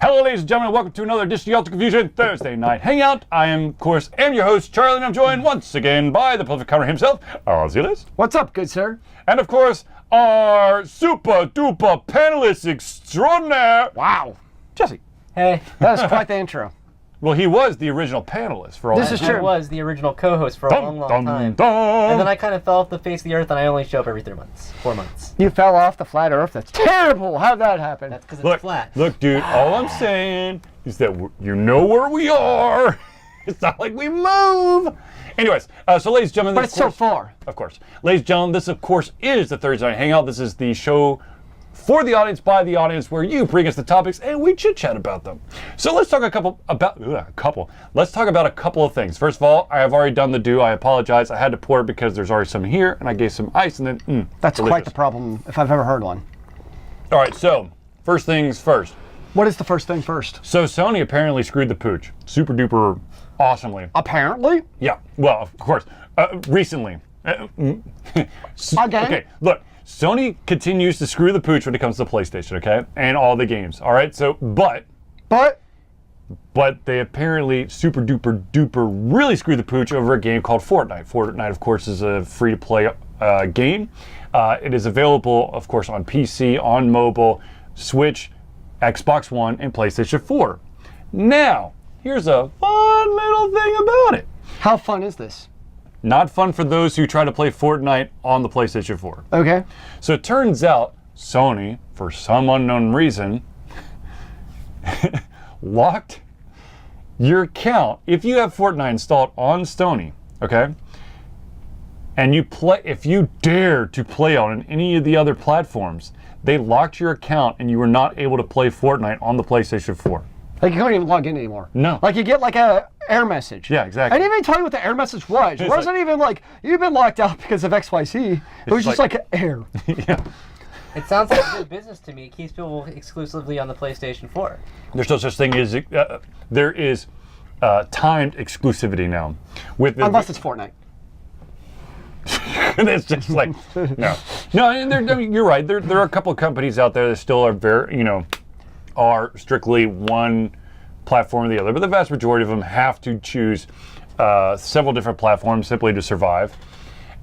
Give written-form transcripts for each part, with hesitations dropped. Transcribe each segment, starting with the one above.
Hello, ladies and gentlemen. Welcome to another edition of the Alter Confusion Thursday Night Hangout. I am, of course, your host, Charlie, and I'm joined once again by the perfect counter himself, Zealeus. What's up, good sir? And, of course, our super-duper panelist extraordinaire. Wow. Jesse. Hey. That was quite the intro. Well, he was the original panelist for all This is true. I was the original co-host for a long time. And then I kind of fell off the face of the earth and I only show up every 3 months. 4 months. You fell off the flat earth? That's terrible. How'd that happen? That's because it's flat. Look, dude, all I'm saying is that you know where we are. It's not like we move. Anyways, so ladies and gentlemen, But it's so far. Of course. Ladies and gentlemen, this of course is the Thursday Night Hangout. This is the show for the audience, by the audience, where you bring us the topics and we chit chat about them. So let's talk Let's talk about a couple of things. First of all, I have already done the do. I apologize. I had to pour it because there's already some here, and I gave some ice, and then That's delicious. quite the problem, if I've ever heard one. All right, so first things first. What is the first thing first? So Sony apparently screwed the pooch, super duper awesomely. Apparently? Yeah. Well, of course. Recently. Again? Okay. Look. Sony continues to screw the pooch when it comes to PlayStation, okay? And all the games, all right? So, but they apparently super duper duper really screwed the pooch over a game called Fortnite. Fortnite, of course, is a free-to-play game. It is available, of course, on PC, on mobile, Switch, Xbox One, and PlayStation 4. Now, here's a fun little thing about it. How fun is this? Not fun for those who try to play Fortnite on the PlayStation 4. Okay. So it turns out Sony, for some unknown reason, locked your account. If you have Fortnite installed on Sony, okay, and if you dare to play on any of the other platforms, they locked your account and you were not able to play Fortnite on the PlayStation 4. Like you can't even log in anymore. No. Like you get like a error message. Yeah, exactly. I didn't even tell you what the error message was. It wasn't even like, you've been locked out because of XYZ. It was just like an error. Yeah. It sounds like good business to me. It keeps people exclusively on the PlayStation 4. There's no such thing as, there is timed exclusivity now. Unless it's Fortnite. And it's just like, no. No, and you're right. There are a couple of companies out there that still are very, are strictly one platform or the other, but the vast majority of them have to choose several different platforms simply to survive.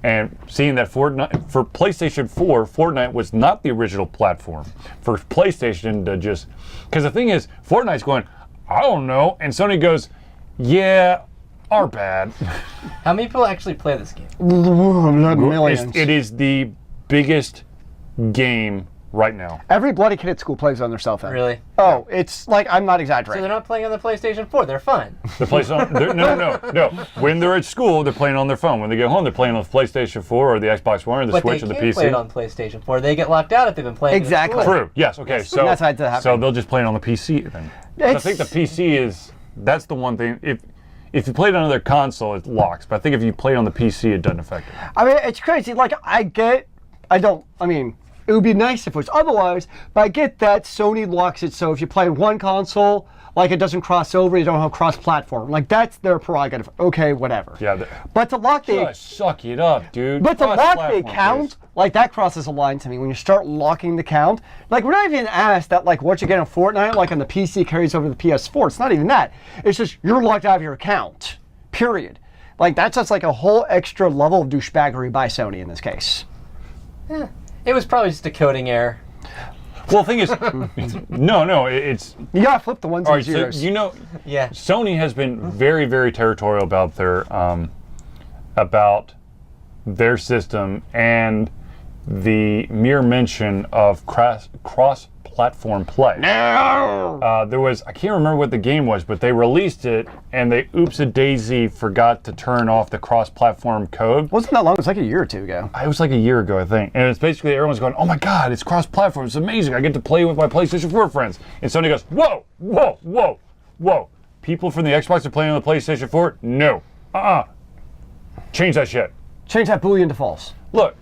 And seeing that Fortnite, for PlayStation 4, Fortnite was not the original platform for PlayStation to just, because the thing is, Fortnite's going, I don't know, and Sony goes, yeah, our bad. How many people actually play this game? Millions. It is the biggest game right now. Every bloody kid at school plays on their cell phone. Really? Oh, it's like, I'm not So exaggerating. they're not playing on the PlayStation 4. They're fine. They're playing no. When they're at school, they're playing on their phone. When they get home, they're playing on the PlayStation 4 or the Xbox One or the But Switch they or the can't PC. play it on PlayStation 4. They get locked out if they've been playing Exactly. it at school. True. Yes. Okay. Yes. So That's how it happens. So they'll just play it on the PC then. So I think the PC that's the one thing. If you play it on another console, it locks. But I think if you play it on the PC, it doesn't affect it. I mean, it's crazy. Like, it would be nice if it was otherwise, but I get that Sony locks it so if you play one console, like it doesn't cross over, you don't have cross-platform. Like, that's their prerogative. Okay, whatever. Yeah. But to lock the... Just suck it up, dude. But to lock the Cross-platform, account, please. like that crosses a line to me. When you start locking the count, like we're not even asked that like what you get in Fortnite, like on the PC carries over to the PS4. It's not even that. It's just you're locked out of your account, period. Like that's just like a whole extra level of douchebaggery by Sony in this case. Yeah. It was probably just a coding error. Well, the thing is, no, it's... You gotta flip the ones All and right, zeros. so Yeah. Sony has been very, very territorial about their system and the mere mention of cross-platform play. No! There was, I can't remember what the game was, but they released it and they oops-a-daisy forgot to turn off the cross-platform code. Wasn't that long? It was like a year or two ago. It was like a year ago, I think. And it's basically everyone's going, oh my God, it's cross-platform. It's amazing. I get to play with my PlayStation 4 friends. And Sony goes, whoa, whoa, whoa, whoa. People from the Xbox are playing on the PlayStation 4? No. Change that shit. Change that Boolean to false. Look.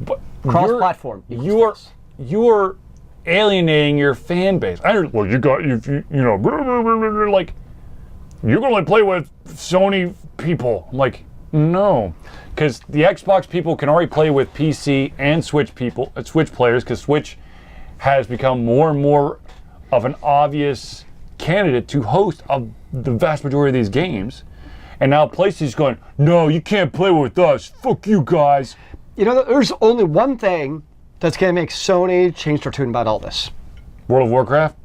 But Cross-platform. You're alienating your fan base. Like you're gonna only play with Sony people. I'm like, no, because the Xbox people can already play with PC and Switch players, because Switch has become more and more of an obvious candidate to host the vast majority of these games. And now PlayStation's going, no, you can't play with us. Fuck you guys. You know, there's only one thing that's going to make Sony change their tune about all this. World of Warcraft?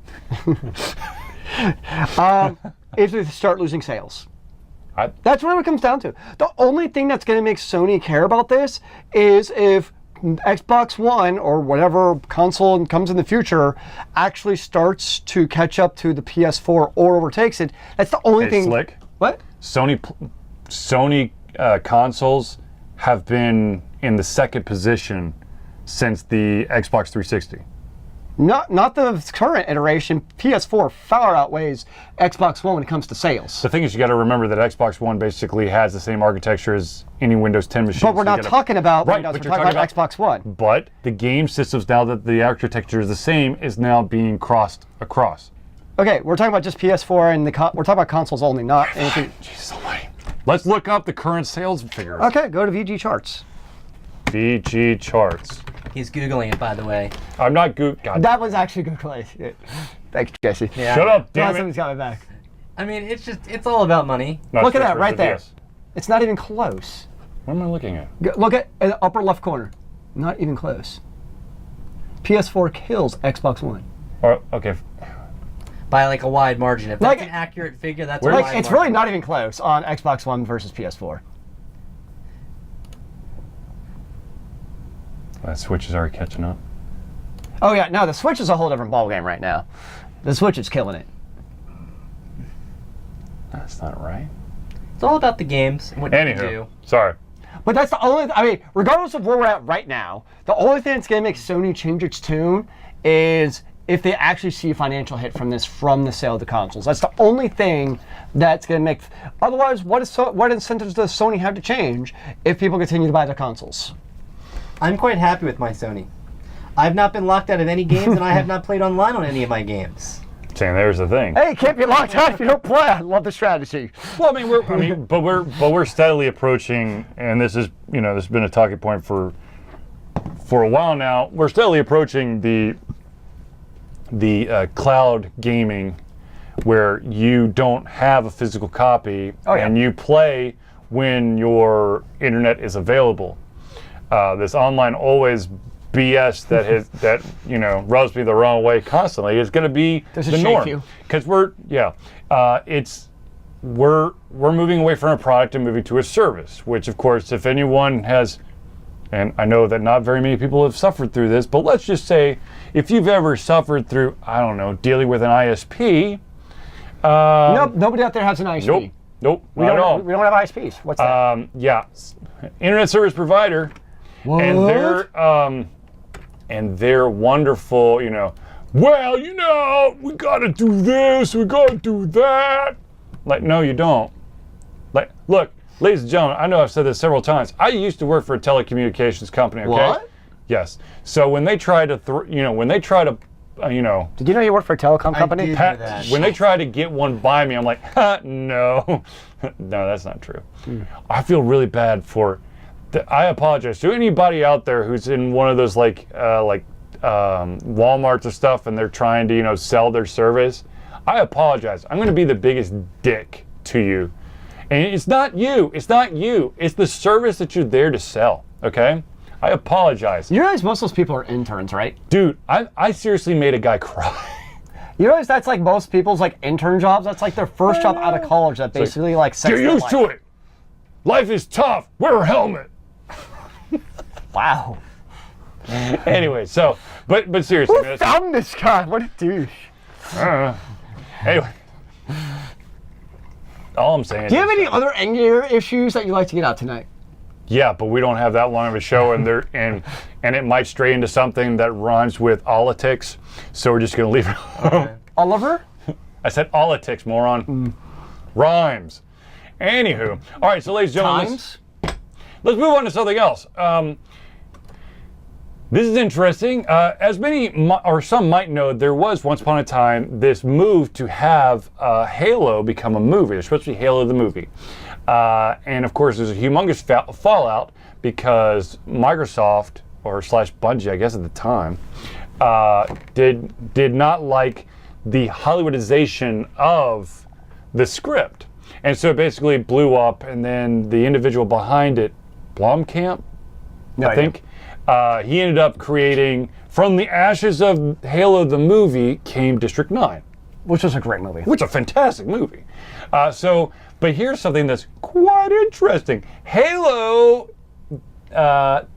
If they start losing sales. I- That's what it comes down to. The only thing that's going to make Sony care about this is if Xbox One or whatever console comes in the future actually starts to catch up to the PS4 or overtakes it. That's the only Hey, thing. Slick. What? Sony consoles have been in the second position since the Xbox 360. Not the current iteration. PS4 far outweighs Xbox One when it comes to sales. The thing is, you got to remember that Xbox One basically has the same architecture as any Windows 10 machine. But we're not talking about Right, Windows. but We're talking about Xbox One. But the game systems, now that the architecture is the same, is now being crossed across. Okay, we're talking about just PS4 and we're talking about consoles only, not anything. Jesus almighty. Let's look up the current sales figures. Okay, go to VG charts. VG charts. He's Googling it, by the way. I'm not God. That was actually good play. Thanks, Jesse. Yeah. Shut up, Now damn it. somebody's got my back. I mean, it's all about money. Not Look at Switch that right versus there. DS. It's not even close. What am I looking at? Look at in the upper left corner. Not even close. PS4 kills Xbox One. Okay. By like a wide margin. If that's Like- an accurate figure, that's a Where's- wide Like, it's margin. really not even close on Xbox One versus PS4. That Switch is already catching up. Oh yeah, no, the Switch is a whole different ballgame right now. The Switch is killing it. That's not right. It's all about the games and what you can Anywho, do. sorry. But that's the only, I mean, regardless of where we're at right now, the only thing that's going to make Sony change its tune is if they actually see a financial hit from the sale of the consoles. That's the only thing that's going to make, otherwise, what incentives does Sony have to change if people continue to buy their consoles? I'm quite happy with my Sony. I've not been locked out of any games, and I have not played online on any of my games. Saying there's the thing. Hey, you can't be locked out if you don't play. I love the strategy. Well, I mean, but we're steadily approaching, and this is, this has been a talking point for a while now. We're steadily approaching the cloud gaming, where you don't have a physical copy and you play when your internet is available. This online always BS that rubs me the wrong way constantly is going to be the norm, because we're moving away from a product and moving to a service, which of course, if anyone has, and I know that not very many people have suffered through this, but let's just say if you've ever suffered through, I don't know, dealing with an ISP. Nope, nobody out there has an ISP. Nope, We not at all. don't have ISPs. What's that? Yeah, internet service provider. What? And they're wonderful, well, we gotta do this, we gotta do that. Like, no, you don't. Like, look, ladies and gentlemen, I know I've said this several times. I used to work for a telecommunications company, okay? What? Yes. So when they try to, Did you know you work for a telecom company? did. that. when they try to get one by me, I'm like, no. No, that's not true. I feel really bad for, I apologize to anybody out there who's in one of those Walmarts or stuff and they're trying to, sell their service. I apologize. I'm going to be the biggest dick to you. And it's not you. It's not you. It's the service that you're there to sell, okay? I apologize. You realize most of those people are interns, right? Dude, I seriously made a guy cry. You realize that's like most people's intern jobs? That's like their first job out of college that basically sets Get their used life. to it. Life is tough. Wear a helmet. Wow. Anyway, so, but seriously. Who found this guy? What a douche. Anyway. All I'm saying Do you have any other end-year issues that you'd like to get out tonight? Yeah, but we don't have that long of a show, and it might stray into something that rhymes with politics, so we're just going to leave it alone. Oliver? I said politics, moron. Rhymes. Anywho. All right, so ladies and gentlemen, let's move on to something else. This is interesting. As some might know, there was once upon a time this move to have Halo become a movie. It's supposed to be Halo the movie. And of course, there's a humongous fallout because Microsoft, or / Bungie, I guess at the time, did not like the Hollywoodization of the script. And so it basically blew up, and then the individual behind it, Blomkamp, I think, he ended up creating, from the ashes of Halo the movie came District 9. Which was a great movie. Which is a fantastic movie. But here's something that's quite interesting. Halo, the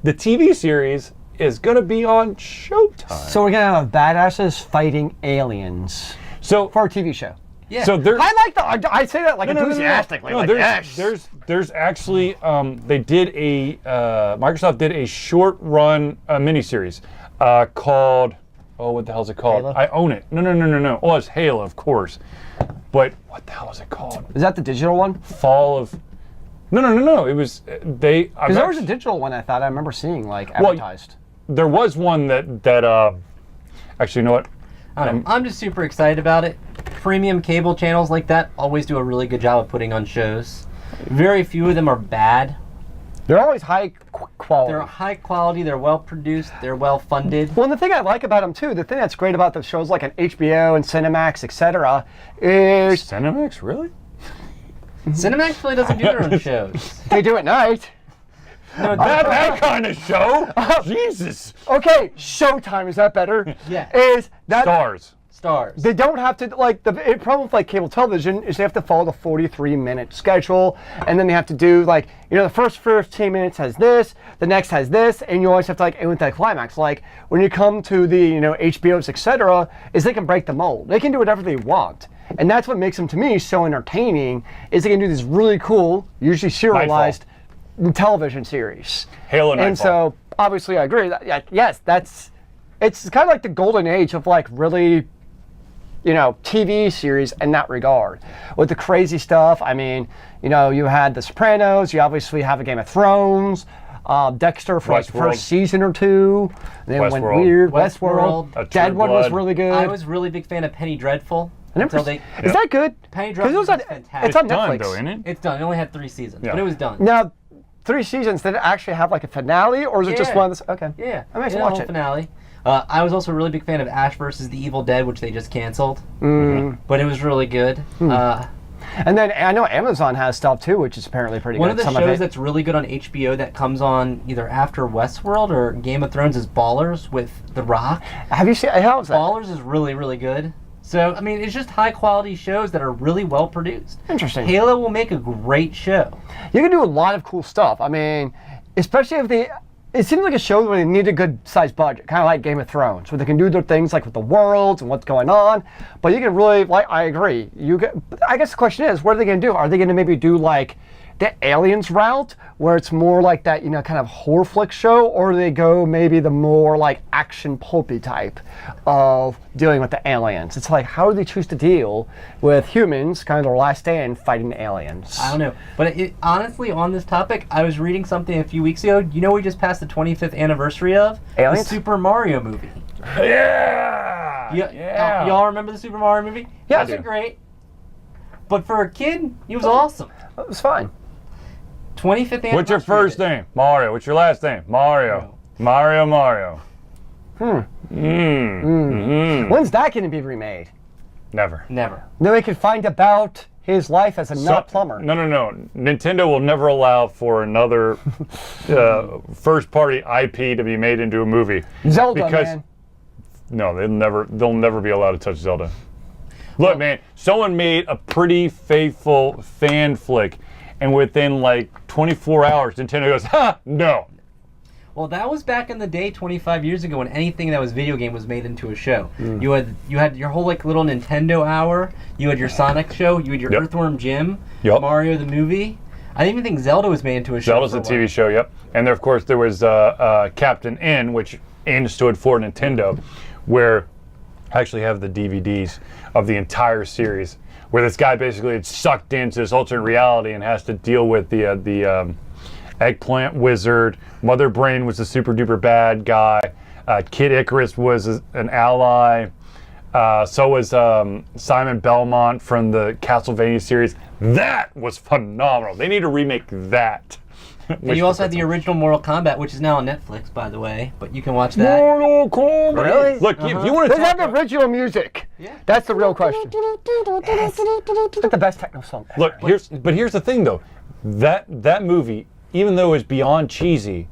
TV series, is going to be on Showtime. So we're going to have badasses fighting aliens. So for a TV show. Yeah. So there, I say that like enthusiastically. No, there's actually Microsoft did a short run miniseries called, what the hell is it called? Halo? I own it. No. Oh, it's Halo, of course. But what the hell is it called? Is that the digital one? Fall of. No. It was because there was a digital one I thought I remember seeing advertised. Well, there was one that actually, you know what? I don't know. I'm just super excited about it. Premium cable channels like that always do a really good job of putting on shows. Very few of them are bad. They're always high quality. They're high quality, they're well produced, they're well funded. Well, and the thing I like about them too, the thing that's great about the shows like on HBO and Cinemax, etc., is Cinemax, really? Cinemax really doesn't do their own shows. They do at night. No, that kind of show? Jesus. Okay, Showtime, is that better? Yeah. Is that Stars. They don't have to, the problem with cable television is they have to follow the 43-minute schedule, and then they have to do the first 15 minutes has this, the next has this, and you always have to end with that climax. When you come to the HBOs, etc., is they can break the mold. They can do whatever they want. And that's what makes them, to me, so entertaining, is they can do this really cool, usually serialized television series. Halo Nightfall. And so, obviously, I agree. Yes, it's kind of like the golden age of really, TV series in that regard. With the crazy stuff, I mean, you had The Sopranos, you obviously have a Game of Thrones, Dexter for the first season or two, and then went weird. Westworld. Deadwood was really good. I was a really big fan of Penny Dreadful. Is that good? Penny Dreadful was fantastic. It's on Netflix. Done, though, isn't it? It's done. It only had 3 seasons, but it was done. Now, 3 seasons, did it actually have a finale, or is it just one of the... Okay. Yeah. I might watch it. Finale. I was also a really big fan of Ash vs. the Evil Dead, which they just canceled. But it was really good. And then I know Amazon has stuff too, which is apparently pretty good. One of the shows that's really good on HBO that comes on either after Westworld or Game of Thrones is Ballers with The Rock. Have you seen? How is that? Ballers is really, really good. So, I mean, it's just high-quality shows that are really well-produced. Interesting. Halo will make a great show. You can do a lot of cool stuff. I mean, especially if it seems like a show where they need a good-sized budget, kind of like Game of Thrones, where they can do their things with the worlds and what's going on. But you can really, I agree. I guess the question is, what are they going to do? Are they going to maybe do the Aliens route, where it's more like that, kind of horror flick show, or do they go maybe the more action pulpy type of dealing with the aliens? It's how do they choose to deal with humans, kind of their last stand, fighting aliens? I don't know. But honestly, on this topic, I was reading something a few weeks ago. We just passed the 25th anniversary of Aliens? The Super Mario movie. Yeah! Y'all remember the Super Mario movie? Yeah, It wasn't great. But for a kid, he was awesome. It was fine. 25th anniversary. What's your first name? Mario. What's your last name? Mario. Mario. When's that going to be remade? Never. Never. Then we can find about his life as a nut plumber. No. Nintendo will never allow for another first-party IP to be made into a movie. Zelda, man. No, they'll never be allowed to touch Zelda. Look, man, someone made a pretty faithful fan flick, and within 24 hours, Nintendo goes, no. Well, that was back in the day, 25 years ago, when anything that was video game was made into a show. You had your whole little Nintendo hour. You had your Sonic show. You had your Earthworm Jim. Mario the movie. I even think Zelda was made into a show. Zelda's a TV show. Yep. And there, of course, there was Captain N, which N stood for Nintendo, where I actually have the DVDs of the entire series, where this guy basically is sucked into this alternate reality and has to deal with the Eggplant Wizard. Mother Brain was the super duper bad guy. Kid Icarus was an ally. So was Simon Belmont from the Castlevania series. That was phenomenal. They need to remake that. And you also had the original Mortal Kombat, which is now on Netflix, by the way. But you can watch that. Mortal Kombat. Really? Look, if you want to They have the original music. Yeah. That's the real question. It's like the best techno song ever. Look, here's the thing though. That movie, even though it's beyond cheesy,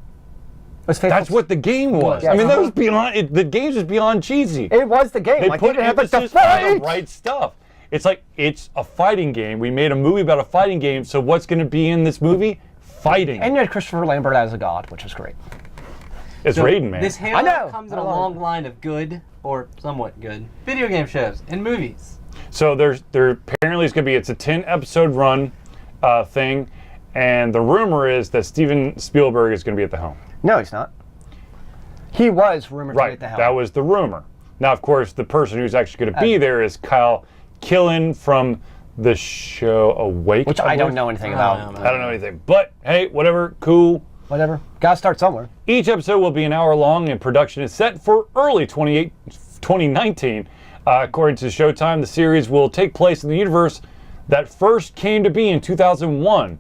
that's what the game was. Yeah. I mean, that was beyond. The game was beyond cheesy. It was the game. They like, put you didn't have emphasis to on the fight. right stuff. It's like, it's a fighting game. We made a movie about a fighting game, so what's going to be in this movie? Fighting. And you had Christopher Lambert as a god, which is great. It's Raiden, man. This Halo I know. comes in a long line of good, or somewhat good, video game shows and movies. So there apparently is going to be, it's a 10-episode run thing, and the rumor is that Steven Spielberg is going to be at the helm. No, he's not. He was rumored to be Right, at the helm. that was the rumor. Now, of course, the person who's actually going to be there is Kyle Killen from the show Awake. Which I don't know anything about. I don't know anything. But, hey, whatever, cool. Whatever. Gotta start somewhere. Each episode will be an hour long, and production is set for early 2019. According to Showtime, the series will take place in the universe that first came to be in 2001,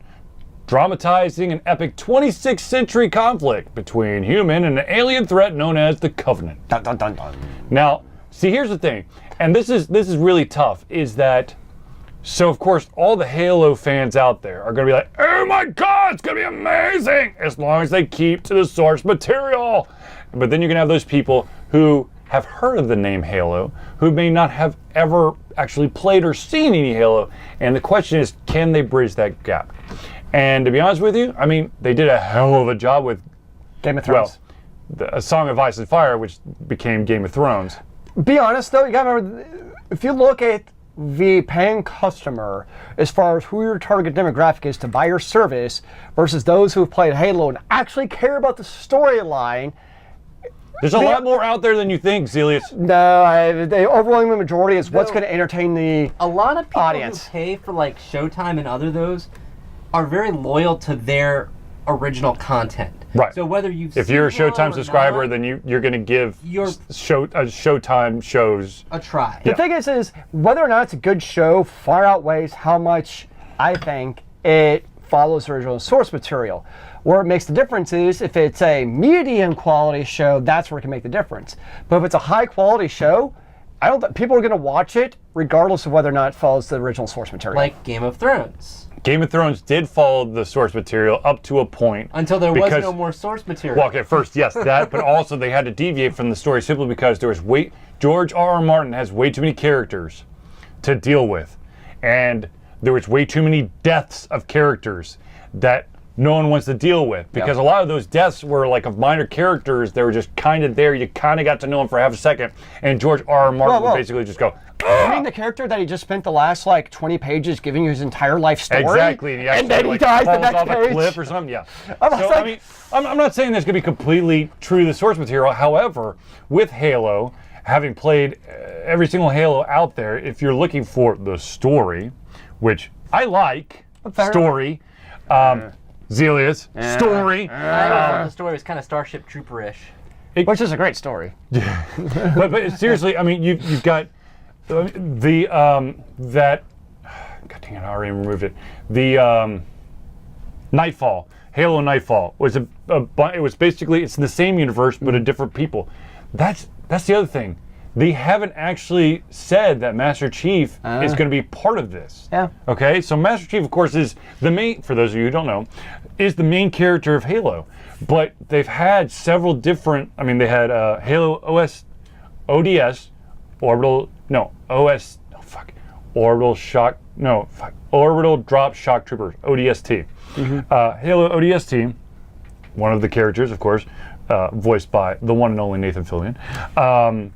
dramatizing an epic 26th century conflict between human and an alien threat known as the Covenant. Dun, dun, dun, dun. Now, see, here's the thing, and this is really tough, is that, so of course, all the Halo fans out there are going to be like, oh my God, it's going to be amazing, as long as they keep to the source material. But then you're going to have those people who have heard of the name Halo, who may not have ever actually played or seen any Halo, and the question is, can they bridge that gap? And to be honest with you, I mean, they did a hell of a job with, Game of Thrones. A Song of Ice and Fire, which became Game of Thrones. Be honest though, you gotta remember, if you look at the paying customer as far as who your target demographic is to buy your service versus those who have played Halo and actually care about the storyline. There's a lot more out there than you think, Zealeus. No, the overwhelming majority is what's going to entertain the A lot of people audience. who pay for like Showtime and other those are very loyal to their original content. Right. So whether you've If seen you're a Halo Showtime or subscriber, not, then you're going to give Showtime shows. a try. The thing is whether or not it's a good show far outweighs how much I think it follows the original source material. Where it makes the difference is if it's a medium quality show, that's where it can make the difference. But if it's a high quality show, I don't think people are going to watch it regardless of whether or not it follows the original source material. Like Game of Thrones. Game of Thrones did follow the source material up to a point. Until there was because- no more source material. Well, okay, first, yes, that, but also they had to deviate from the story simply because there was George R.R. Martin has way too many characters to deal with. And there was way too many deaths of characters that no one wants to deal with. Because a lot of those deaths were like of minor characters. They were just kind of there. You kind of got to know them for half a second. And George R.R. Martin would basically just go, I mean the character that he just spent the last like 20 pages giving you his entire life story. exactly, and, he actually, then he like, dies the falls next off a page. cliff or something. Yeah. I was So like- I mean, I'm not saying that's going to be completely true to the source material. However, with Halo, having played every single Halo out there, if you're looking for the story, which I like, story, Zealeus, story. I thought the story was kind of Starship Trooper-ish. Which is a great story. but seriously, I mean, you've got that. God dang it! I already removed it. The Nightfall, Halo Nightfall was it was basically it's in the same universe but a different people. That's the other thing. They haven't actually said that Master Chief is going to be part of this. Yeah. Okay, so Master Chief, of course, is the main. For those of you who don't know, is the main character of Halo. But they've had several different. I mean, they had Halo ODS, Orbital Drop Shock Troopers, ODST. Halo ODST, one of the characters, of course, voiced by the one and only Nathan Fillion.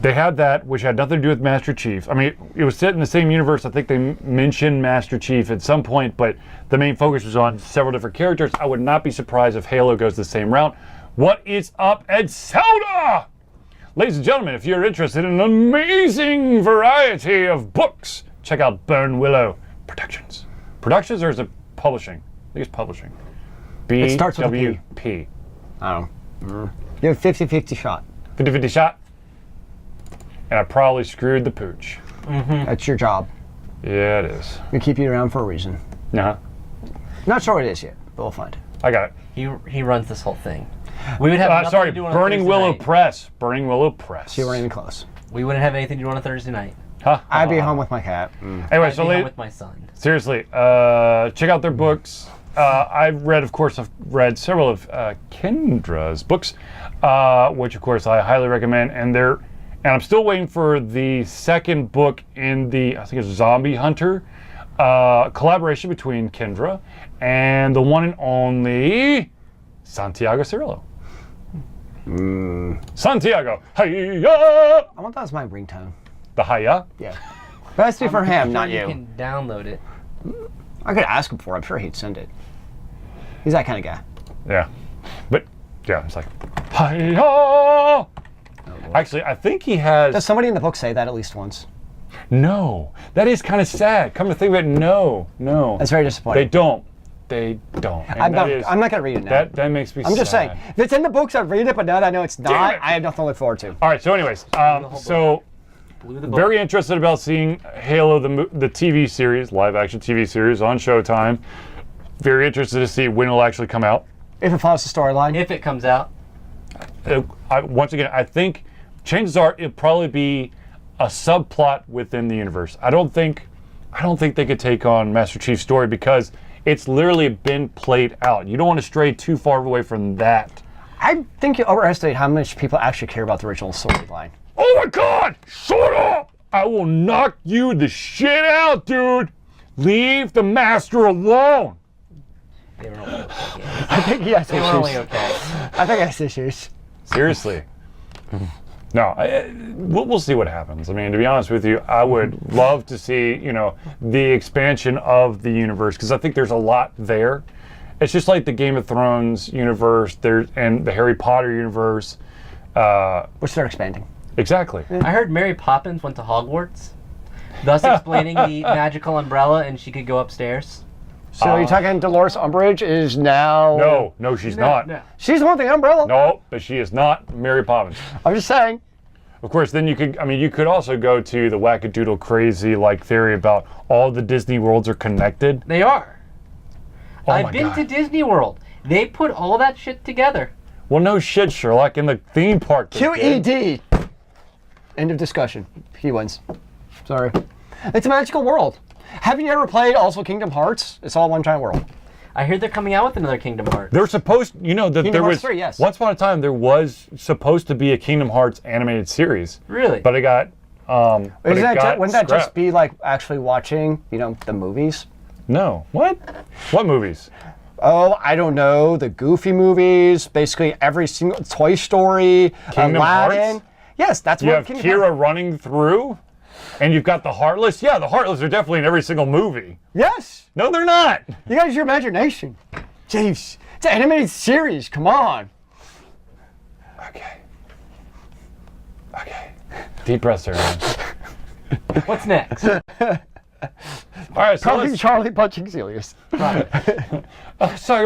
They had that, which had nothing to do with Master Chief. I mean, it was set in the same universe. I think they mentioned Master Chief at some point, but the main focus was on several different characters. I would not be surprised if Halo goes the same route. What is up at Zelda? Ladies and gentlemen, if you're interested in an amazing variety of books, check out Burn Willow Productions. Productions, or is it publishing? I think it's publishing. It starts with a P. BWP. I don't know. You have 50-50 shot. 50-50 shot. And I probably screwed the pooch. That's your job. Yeah, it is. We keep you around for a reason. Uh-huh. Not sure what it is yet, but we'll find it. I got it. He runs this whole thing. We would have nothing Sorry, to do on a Burning Thursday Willow night. Press. Burning Willow Press. So you weren't even close. We wouldn't have anything to do on a Thursday night. Huh? I'd be home with my cat. Anyway, I'd so be home with my son. seriously, check out their books. I've read, of course, several of Kendra's books, which, of course, I highly recommend. And I'm still waiting for the second book in the, I think it's Zombie Hunter, collaboration between Kendra and the one and only Santiago Cirillo. Santiago, hiya! I want that as my ringtone. The hiya? Yeah. But that's for him, not You you. can download it. I could ask him for it. I'm sure he'd send it. He's that kind of guy. Yeah. But, yeah, it's like, hiya! Actually, I think he has... Does somebody in the book say that at least once? No. That is kind of sad. Come to think of it, no. That's very disappointing. They don't. And I'm not that is- going to read it now. That makes me sad. I'm just saying. If it's in the books, I'd read it, but now that I know it's Damn not, it. I have nothing to look forward to. All right, so anyways, so Blew the book. very interested about seeing Halo, the TV series, live-action TV series on Showtime. Very interested to see when it'll actually come out. If it follows the storyline. If it comes out. Once again, I think chances are it'll probably be a subplot within the universe. I don't think they could take on Master Chief's story because it's literally been played out. You don't want to stray too far away from that. I think you overestimate how much people actually care about the original storyline. Oh my God! Shut up! I will knock you the shit out, dude. Leave the master alone. They were only okay. I think he has They were only issues. okay. I think he has issues. Seriously. No, we'll see what happens. I mean, to be honest with you, I would love to see, the expansion of the universe because I think there's a lot there. It's just like the Game of Thrones universe and the Harry Potter universe. Which they're expanding. Exactly. I heard Mary Poppins went to Hogwarts, thus explaining the magical umbrella and she could go upstairs. So you're talking Dolores Umbridge is now... No, she's not. No. She's the one with the umbrella. No, but she is not Mary Poppins. I'm just saying. Of course, then you could also go to the wackadoodle crazy theory about all the Disney worlds are connected. They are. Oh I've my been God. to Disney World. They put all that shit together. Well, no shit, Sherlock. In the theme park. they did. QED. End of discussion. He wins. Sorry. It's a magical world. Haven't you ever played also Kingdom Hearts? It's all one giant world. I heard they're coming out with another Kingdom Hearts. They're supposed, that Kingdom there Hearts was 3, yes. once upon a time there was supposed to be a Kingdom Hearts animated series, Really? but it got Wouldn't that just scrapped. be like actually watching, the movies? No. What movies? Oh, I don't know. The Goofy movies, basically every single Toy Story, Kingdom Aladdin. Hearts? Yes, that's You what have Kingdom Kira Hearts. running through, and you've got the Heartless. Yeah, the Heartless are definitely in every single movie. Yes. No, they're not. You guys, your imagination. Jeez. It's an animated series. Come on. Okay. Deep breaths, everyone. What's next? All right, so Probably Charlie punching Zealeus. let's talk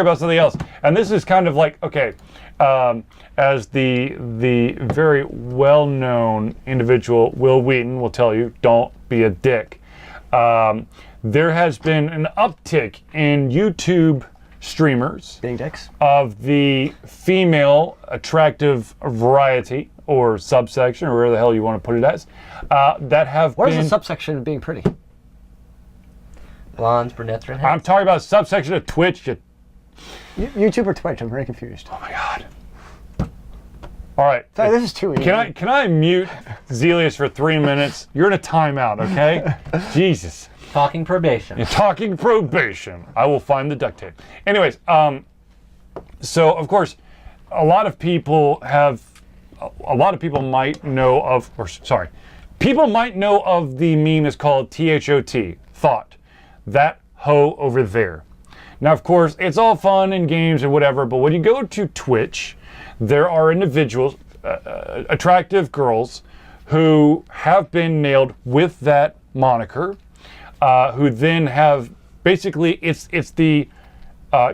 about something else. And this is kind of like, okay, as the very well-known individual Will Wheaton will tell you, don't be a dick. There has been an uptick in YouTube streamers Being dicks. of the female attractive variety or subsection, or whatever the hell you want to put it as, that have Where's been... the subsection of being pretty? Blondes, brunettes, redheads. I'm talking about subsection of Twitch. YouTube or Twitch? I'm very confused. Oh my God. All right. Sorry, this is too easy. Can I mute Zealeus for 3 minutes? You're in a timeout, okay? Jesus. Talking probation. You're talking probation. I will find the duct tape. Anyways, so of course, a lot of people might know of, people might know of the meme is called THOT, thought, that hoe over there. Now, of course, it's all fun and games and whatever, but when you go to Twitch, there are individuals, attractive girls, who have been nailed with that moniker, who then have, basically, it's the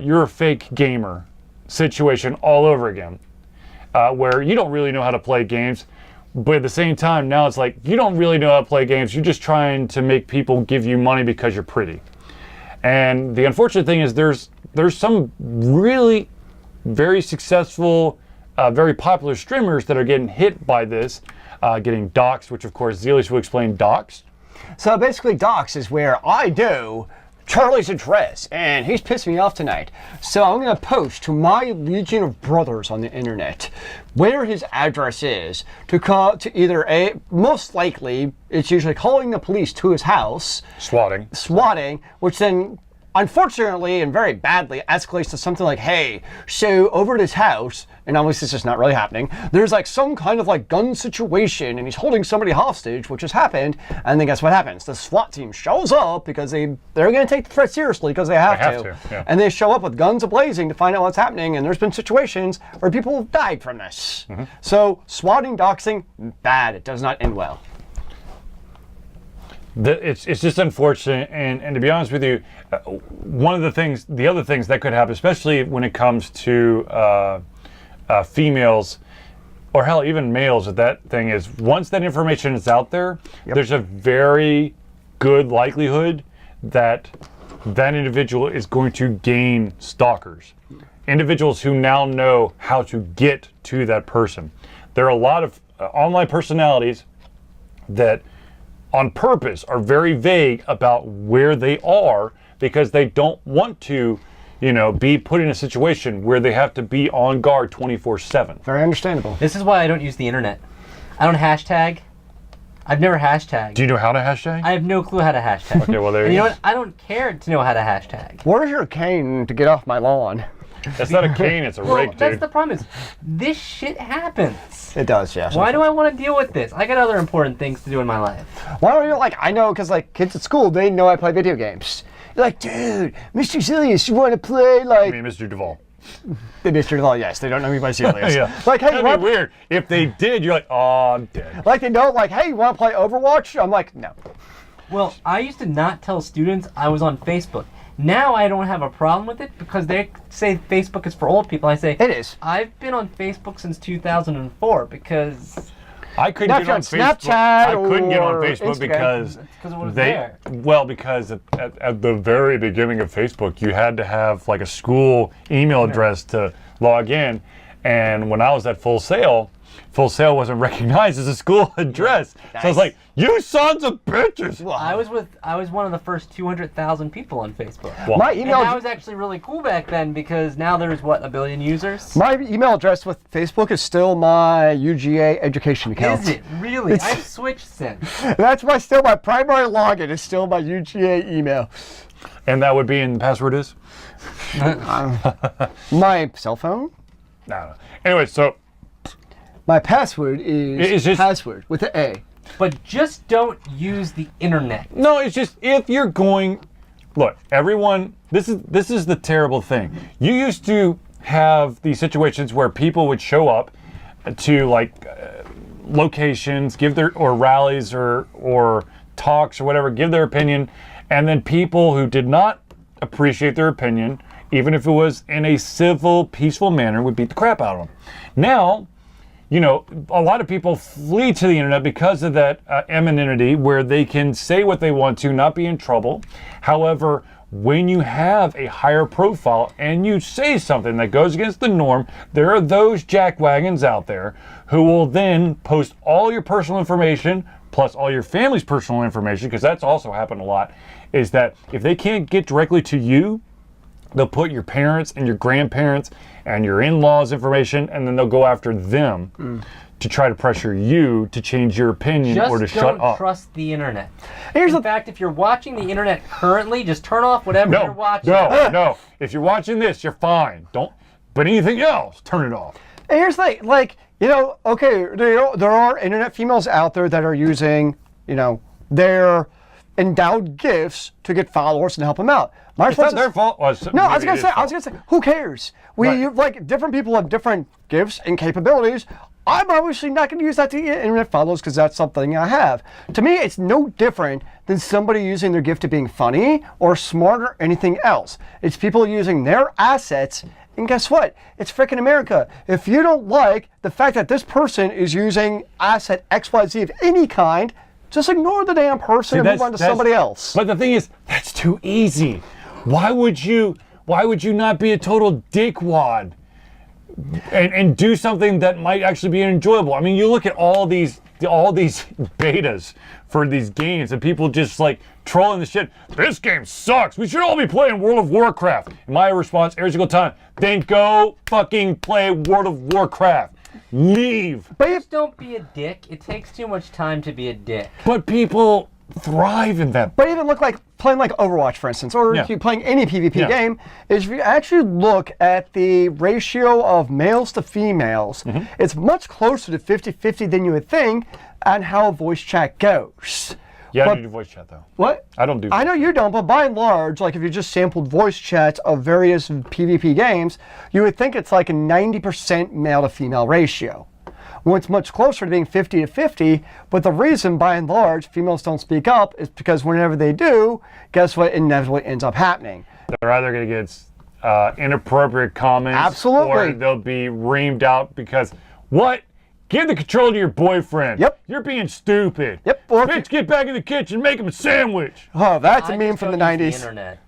you're a fake gamer situation all over again, where you don't really know how to play games. But at the same time, now it's like, you don't really know how to play games. You're just trying to make people give you money because you're pretty. And the unfortunate thing is there's some really very successful, very popular streamers that are getting hit by this, getting doxxed, which of course Zealeus will explain doxxed. So basically dox is where I do Charlie's address, and he's pissing me off tonight. So I'm going to post to my legion of brothers on the internet where his address is to call to either most likely it's usually calling the police to his house, swatting, which then unfortunately and very badly escalates to something like, hey, so over at his house, and obviously this is not really happening, there's like some kind of like gun situation and he's holding somebody hostage, which has happened, and then guess what happens? The SWAT team shows up because they're going to take the threat seriously because they have to. Yeah. And they show up with guns ablazing to find out what's happening, and there's been situations where people have died from this. So swatting, doxing, bad. It does not end well. It's just unfortunate, and to be honest with you, the other things that could happen, especially when it comes to females, or hell, even males, that thing is, once that information is out there, there's a very good likelihood that that individual is going to gain stalkers. Individuals who now know how to get to that person. There are a lot of online personalities that on purpose are very vague about where they are because they don't want to, be put in a situation where they have to be on guard 24/7. Very understandable. This is why I don't use the internet. I don't hashtag. I've never hashtagged. Do you know how to hashtag? I have no clue how to hashtag. Okay, well there you go. You know what? I don't care to know how to hashtag. Where's your cane to get off my lawn? That's not a cane, it's a rake, dude. That's the problem is, this shit happens. It does, yes. Why do I want to deal with this? I got other important things to do in my life. Why don't you, I know, because, kids at school, they know I play video games. You're like, dude, Mr. Zealeus, you want to play, I mean, Mr. Duvall. Mr. Duvall, yes, they don't know me by Zealeus. Yeah. Hey, that'd be weird. If they did, you're like, oh, I'm dead. They know, hey, you want to play Overwatch? I'm like, no. Well, I used to not tell students I was on Facebook. Now I don't have a problem with it because they say Facebook is for old people. I say, it is. I've been on Facebook since 2004 because... I couldn't get on Facebook. I couldn't get on Facebook because it was there. Well, because at the very beginning of Facebook, you had to have a school email address to log in, and when I was at Full Sail wasn't recognized as a school address. Nice. So I was like, you sons of bitches! Well, I was one of the first 200,000 people on Facebook. Well, my email that was actually really cool back then because now there's a billion users. My email address with Facebook is still my UGA education account. Is it really? I've switched since. That's still my primary login is still my UGA email. And that would be, and the password is? My cell phone? No. Anyway, so. My password is password with an A. But just don't use the internet. No, it's just if you're going. Look, everyone. This is the terrible thing. You used to have these situations where people would show up to locations, give or rallies or talks or whatever, give their opinion, and then people who did not appreciate their opinion, even if it was in a civil, peaceful manner, would beat the crap out of them. Now. A lot of people flee to the internet because of that anonymity where they can say what they want to, not be in trouble. However, when you have a higher profile and you say something that goes against the norm, there are those jackwagons out there who will then post all your personal information plus all your family's personal information, because that's also happened a lot, is that if they can't get directly to you, they'll put your parents and your grandparents and your in-laws' information, and then they'll go after them to try to pressure you to change your opinion or to shut up. Just don't trust the internet. In fact, if you're watching the internet currently, just turn off whatever you're watching. No. If you're watching this, you're fine. Don't. But anything else, turn it off. And here's the thing, okay, there are internet females out there that are using, their endowed gifts to get followers and help them out. It's not their fault. Well, no, I was gonna say, who cares? Different people have different gifts and capabilities. I'm obviously not going to use that to get internet followers because that's something I have. To me, it's no different than somebody using their gift to being funny or smart or anything else. It's people using their assets And guess what? It's freaking America. If you don't like the fact that this person is using asset XYZ of any kind, just ignore the damn person and move on to somebody else. But the thing is, that's too easy. Why would you not be a total dickwad and do something that might actually be enjoyable? I mean, you look at all these betas for these games and people just like trolling the shit. This game sucks. We should all be playing World of Warcraft. And my response every single time, then go fucking play World of Warcraft. Leave. But just don't be a dick. It takes too much time to be a dick. But people thrive in that. But even look like playing like Overwatch, for instance, or if you're playing any PvP game, is if you actually look at the ratio of males to females, it's much closer to 50-50 than you would think on how voice chat goes. Yeah, I don't do voice chat though. What? I don't do. I know you don't, but by and large, like if you just sampled voice chats of various PvP games, you would think it's like a 90% male to female ratio. Well, it's much closer to being 50-50, but the reason by and large females don't speak up is because whenever they do, guess what inevitably ends up happening? They're either going to get inappropriate comments, or they'll be reamed out because what? Give the control to your boyfriend. Yep. You're being stupid. Yep. Or bitch, get back in the kitchen, make him a sandwich. Oh, that's a meme from the 90s. The internet.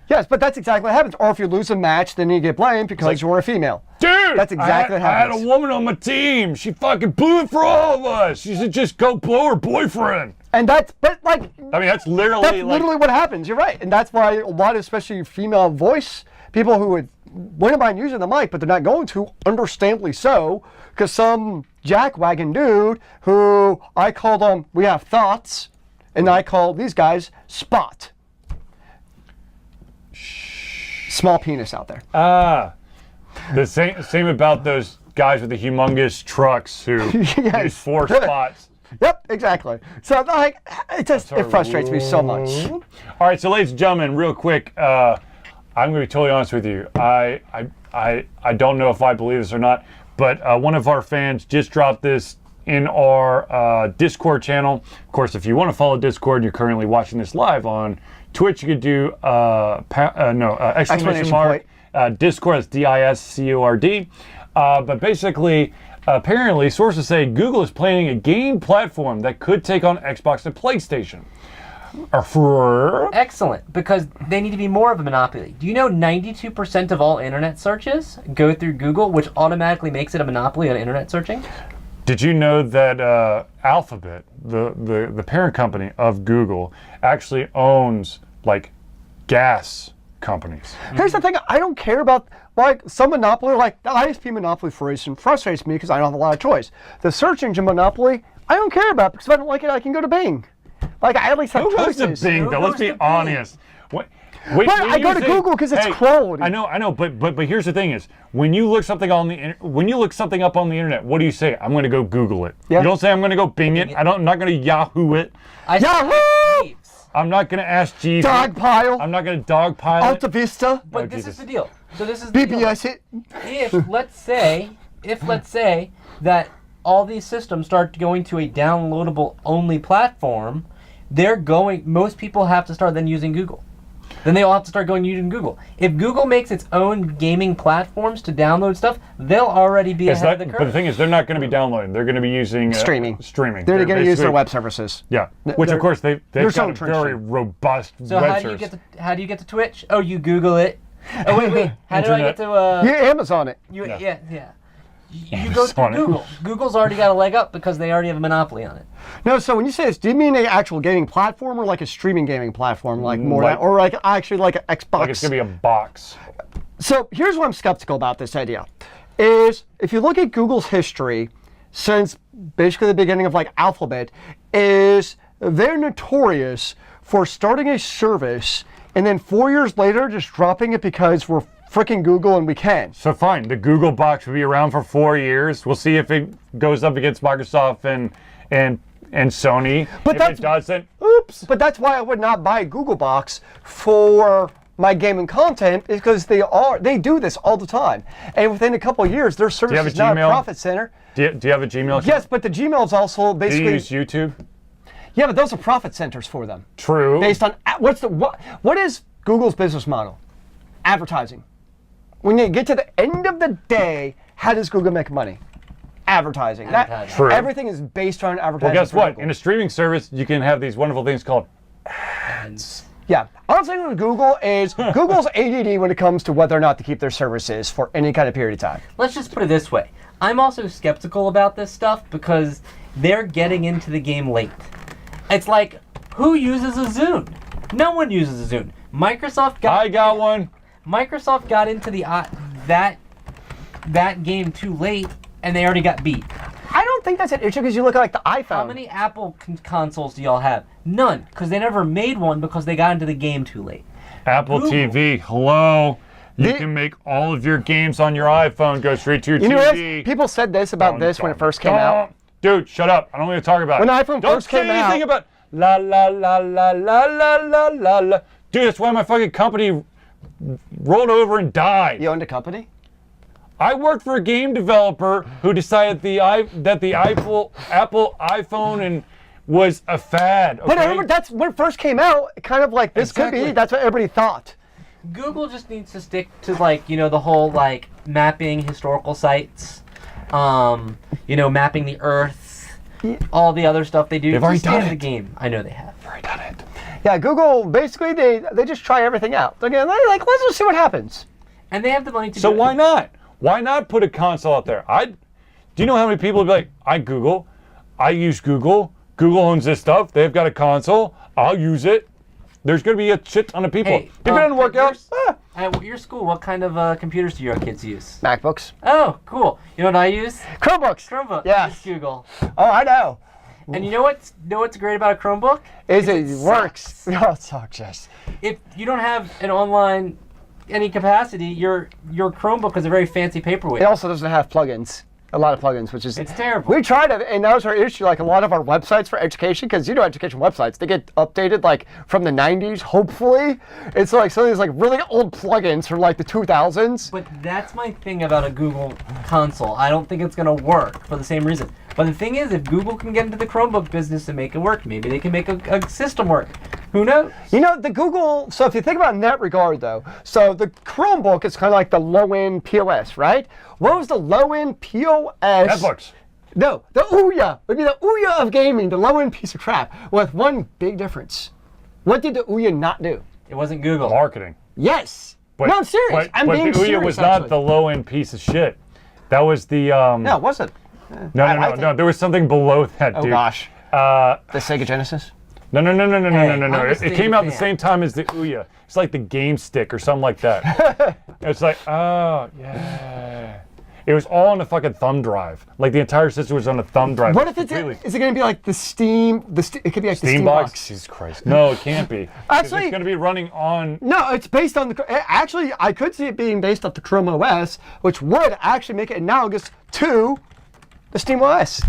Yes, but that's exactly what happens. Or if you lose a match, then you get blamed because you're a female. Dude, that's exactly what happens. I had a woman on my team. She fucking blew it for all of us. She said just go blow her boyfriend. And that's, but like, I mean, that's literally what happens. You're right, and that's why a lot of, especially female voice people who wouldn't mind using the mic, but they're not going to, understandably so, because some jackwagon dude who I call them, we have thoughts, and I call these guys Spot. Small penis out there. The same about those guys with the humongous trucks who use 4 spots. Yep, exactly. So like, it frustrates me so much. All right, so ladies and gentlemen, real quick, I'm going to be totally honest with you. I don't know if I believe this or not, but one of our fans just dropped this in our Discord channel. Of course, if you want to follow Discord and you're currently watching this live on Twitch, you could do exclamation mark Discord. That's DISCORD. But basically, apparently, sources say Google is planning a game platform that could take on Xbox and PlayStation. Excellent, because they need to be more of a monopoly. Do you know 92% of all internet searches go through Google, which automatically makes it a monopoly on internet searching? Did you know that Alphabet, the parent company of Google, actually owns like gas companies? Here's the thing, I don't care about like some monopoly, like the ISP monopoly frustrates me because I don't have a lot of choice. The search engine monopoly, I don't care about because if I don't like it, I can go to Bing. Like I at least have choices. Who goes to Bing though? Let's be honest. But I go to Google because it's quality. I know, but here's the thing: is when you look something up on the internet, what do you say? I'm going to go Google it. Yeah. You don't say I'm going to go Bing it. I'm not going to Yahoo it. Yahoo! I'm not going to ask Jeeves. Dogpile. I'm not going to dogpile Alta Vista. But this is the deal. So this is the BBS deal. If let's say that all these systems start going to a downloadable only platform, most people have to start then using Google. Then they all have to start using Google. If Google makes its own gaming platforms to download stuff, they'll already be ahead of the curve. But the thing is, they're not going to be downloading. They're going to be using streaming. They're going to use their web services. Yeah, which of course they've got a very robust web service. So how do you get to Twitch? Oh, you Google it. Oh wait. How do I get to? You Amazon it. Yeah. You go through Google. Google's already got a leg up because they already have a monopoly on it. No, so when you say this, do you mean an actual gaming platform or like a streaming gaming platform, or like actually like an Xbox? Like it's gonna be a box. So here's what I'm skeptical about this idea: is if you look at Google's history since basically the beginning of like Alphabet, is they're notorious for starting a service and then 4 years later just dropping it because we're freaking Google and we can. So fine, the Google box will be around for 4 years. We'll see if it goes up against Microsoft and Sony. But if it doesn't, oops. But that's why I would not buy a Google box for my gaming content, is because they do this all the time. And within a couple of years, their service is not a profit center. Do you have a Gmail account? Yes, but the Gmail is also basically. Do you use YouTube? Yeah, but those are profit centers for them. True. Based on what is Google's business model? Advertising. when you get to the end of the day, how does Google make money? Advertising. True. Everything is based on advertising. Well, guess what? Google. In a streaming service, you can have these wonderful things called ads. Yeah. Honestly, with Google is Google's ADD when it comes to whether or not to keep their services for any kind of period of time. Let's just put it this way. I'm also skeptical about this stuff because they're getting into the game late. It's like, who uses a Zune? No one uses a Zune. Microsoft got one. Microsoft got into the that game too late, and they already got beat. I don't think that's an issue because you look at like the iPhone. How many Apple consoles do y'all have? None, because they never made one because they got into the game too late. Apple Google. TV, hello. You can make all of your games on your iPhone go straight to your You know, TV. people said this about this when it first came out. Dude, shut up. I don't want to talk about When it. the iPhone first came Don't say anything out- about la la la la la la la la la. Dude, that's why my fucking company rolled over and died. You owned a company? I worked for a game developer who decided that the Apple iPhone and was a fad. Okay? But I remember that's when it first came out, kind of like this could Exactly. be, that's what everybody thought. Google just needs to stick to the whole mapping historical sites, mapping the Earth, all the other stuff they do. They've already Just stay done in it. the game. I know they have. Already done it. Yeah, Google, basically, they just try everything out. Again, like, let's just see what happens. And they have the money to So do it. why not? Why not put a console out there? Do you know how many people would be like, I use Google. Google owns this stuff. They've got a console. I'll use it. There's going to be a shit ton of people. Hey, if it doesn't work out, At your school, what kind of computers do your kids use? MacBooks. Oh, cool. You know what I use? Chromebooks. Chromebook. Yes. Just Google. Oh, I know. And you know what's great about a Chromebook? It works. Oh, it sucks, yes. If you don't have an online any capacity, your Chromebook is a very fancy paperweight. It also doesn't have plugins. A lot of plugins, which is... It's terrible. We tried it, and that was our issue. Like, a lot of our websites for education, because education websites, they get updated, like, from the 90s, hopefully. It's like some of these, like, really old plugins from, like, the 2000s. But that's my thing about a Google console. I don't think it's going to work for the same reason. But the thing is, if Google can get into the Chromebook business and make it work, maybe they can make a system work. Who knows? You know, the Google, so if you think about it in that regard, though, so the Chromebook is kind of like the low-end POS, right? What was the low-end POS? Netflix. No, the Ouya would be the Ouya of gaming, the low-end piece of crap, with one big difference. What did the Ouya not do? It wasn't Google. Marketing. Yes. No, I'm serious. I'm being the Ouya serious, was actually. not the low-end piece of shit. That was the... No, it wasn't. No. There was something below that, Oh, dude. gosh. Uh, The Sega Genesis? No. Hey, I'm a It Sega came out the fan. same time as the Ouya. It's like the Game Stick or something like that. It's like, oh, yeah. It was all on a fucking thumb drive. Like the entire system was on a thumb drive. What if it's is it going to be like the Steam? It could be like the Steam box. Jesus Christ. No, it can't be. 'Cause Actually- it's going to be running on. No, it's based on the. Actually, I could see it being based off the Chrome OS, which would actually make it analogous to the Steam OS.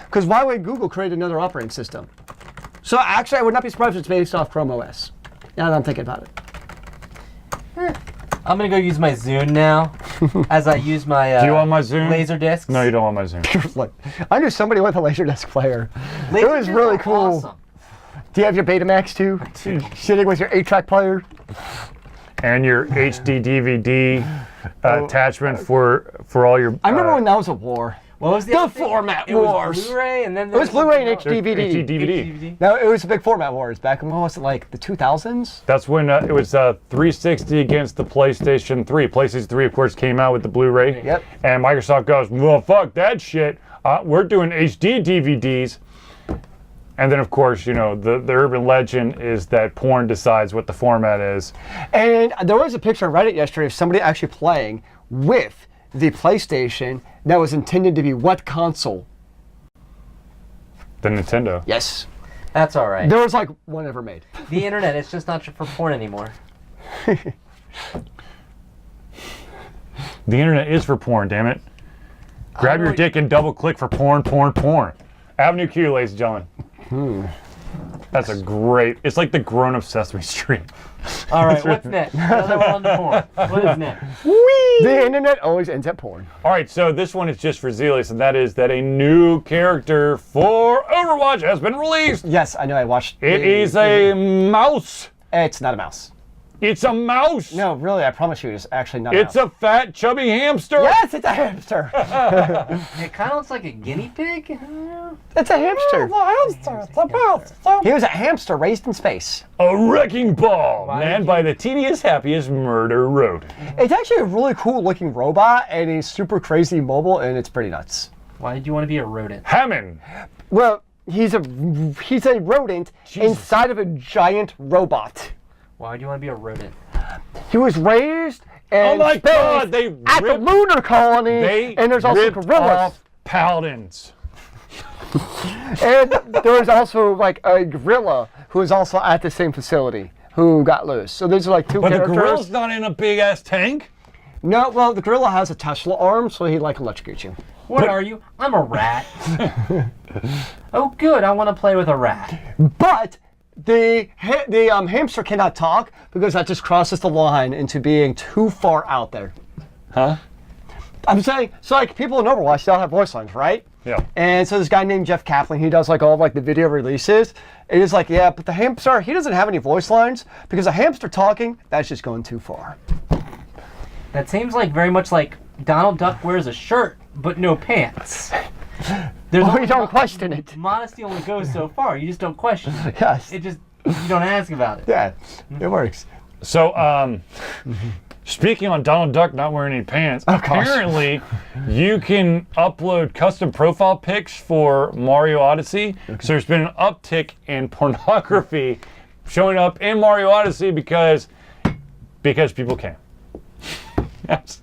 Because why would Google create another operating system? So actually, I would not be surprised if it's based off Chrome OS. Now that I'm thinking about it. I'm going to go use my Zune now as I use my Do you want my Zune? laser discs. No, you don't want my Zune. Look, I knew somebody with a Laserdisc player. It Laser was discs really are cool. Awesome. Do you have your Betamax too? Sitting with your 8-track player? And your HD DVD attachment for all your. I remember when that was a war. What was the The other thing? format It wars. was Blu-ray and then It was Blu-ray and something else. HD. DVD. DVD. No, it was the big format wars back in, what was it, like the 2000s? That's when it was 360 against the PlayStation 3. PlayStation 3, of course, came out with the Blu-ray. Yep. And Microsoft goes, well, fuck that shit. We're doing HD DVDs. And then, of course, the urban legend is that porn decides what the format is. And there was a picture on Reddit yesterday of somebody actually playing with the PlayStation that was intended to be what console? The Nintendo. Yes. That's all right. There was like one ever made. The internet, it's just not for porn anymore. The internet is for porn, damn it. Grab your know- dick and double click for porn. Avenue Q, ladies and gentlemen. That's a great, it's like the grown-up Sesame Street. All right, what's next? Now that we're on to porn. What is next? The internet always ends at porn. All right, so this one is just for Zealeus, and that is that a new character for Overwatch has been released. Yes, I know. I watched. It is a mouse. It's not a mouse. It's a mouse. No, really, I promise you, it's actually not. It's a fat, chubby hamster. Yes, it's a hamster. It kind of looks like a guinea pig. It's a hamster. It's a hamster. It's a mouse. He was a hamster raised in space. A wrecking ball, Why manned did by the tedious, happiest murder rodent. It's actually a really cool looking robot, and he's super crazy mobile, and it's pretty nuts. Why did you want to be a rodent? Hammond. Well, he's a rodent inside of a giant robot. Why do you want to be a rodent? He was raised in Oh my space God! They at the lunar colony, and there's also ripped gorillas. off paladins. And there was also like a gorilla who was also at the same facility who got loose. So those are like two But the characters. gorilla's not in a big ass tank. No, well, the gorilla has a Tesla arm, so he like electrocutes you. What are you? I'm a rat. Oh, good. I want to play with a rat. But the hamster cannot talk because that just crosses the line into being too far out there. Huh? I'm saying, so like people in Overwatch still have voice lines, right? Yeah. And so this guy named Jeff Kaplan, he does like all of like the video releases. And he's like, yeah, but the hamster, he doesn't have any voice lines because a hamster talking, that's just going too far. That seems like very much like Donald Duck wears a shirt but no pants. There's Oh, you don't question it. Modesty only goes so far. You just don't question it. Yes. It just you don't ask about it. Yeah, it works. So, speaking on Donald Duck not wearing any pants, Oh, gosh. apparently you can upload custom profile pics for Mario Odyssey. So there's been an uptick in pornography showing up in Mario Odyssey because people can. Yes.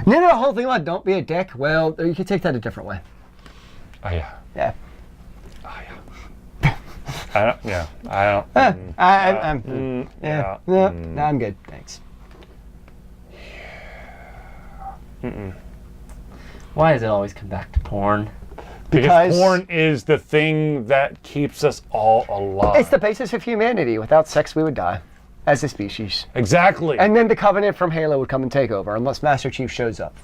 No, the whole thing about don't be a dick, well, you can take that a different way. Oh yeah. Yeah. I don't. Yeah. I don't. Yeah. yeah. No, I'm good. Thanks. Why does it always come back to porn? Because porn is the thing that keeps us all alive. It's the basis of humanity. Without sex, we would die as a species. Exactly. And then the Covenant from Halo would come and take over, unless Master Chief shows up.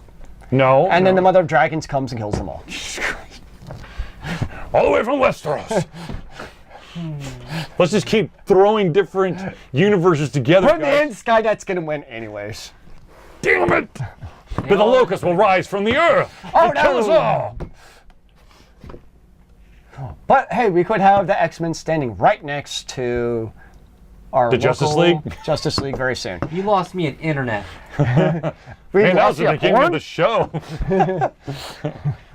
no. And then the Mother of Dragons comes and kills them all. all the way from Westeros. Let's just keep throwing different universes together, But then guys. Skynet's gonna win anyways. Damn it! But the locust will rise from the earth and kill us all. But hey, we could have the X-Men standing right next to our The Justice local League? Justice League very soon. You lost me at internet. We And that lost was the you at beginning of porn? the show.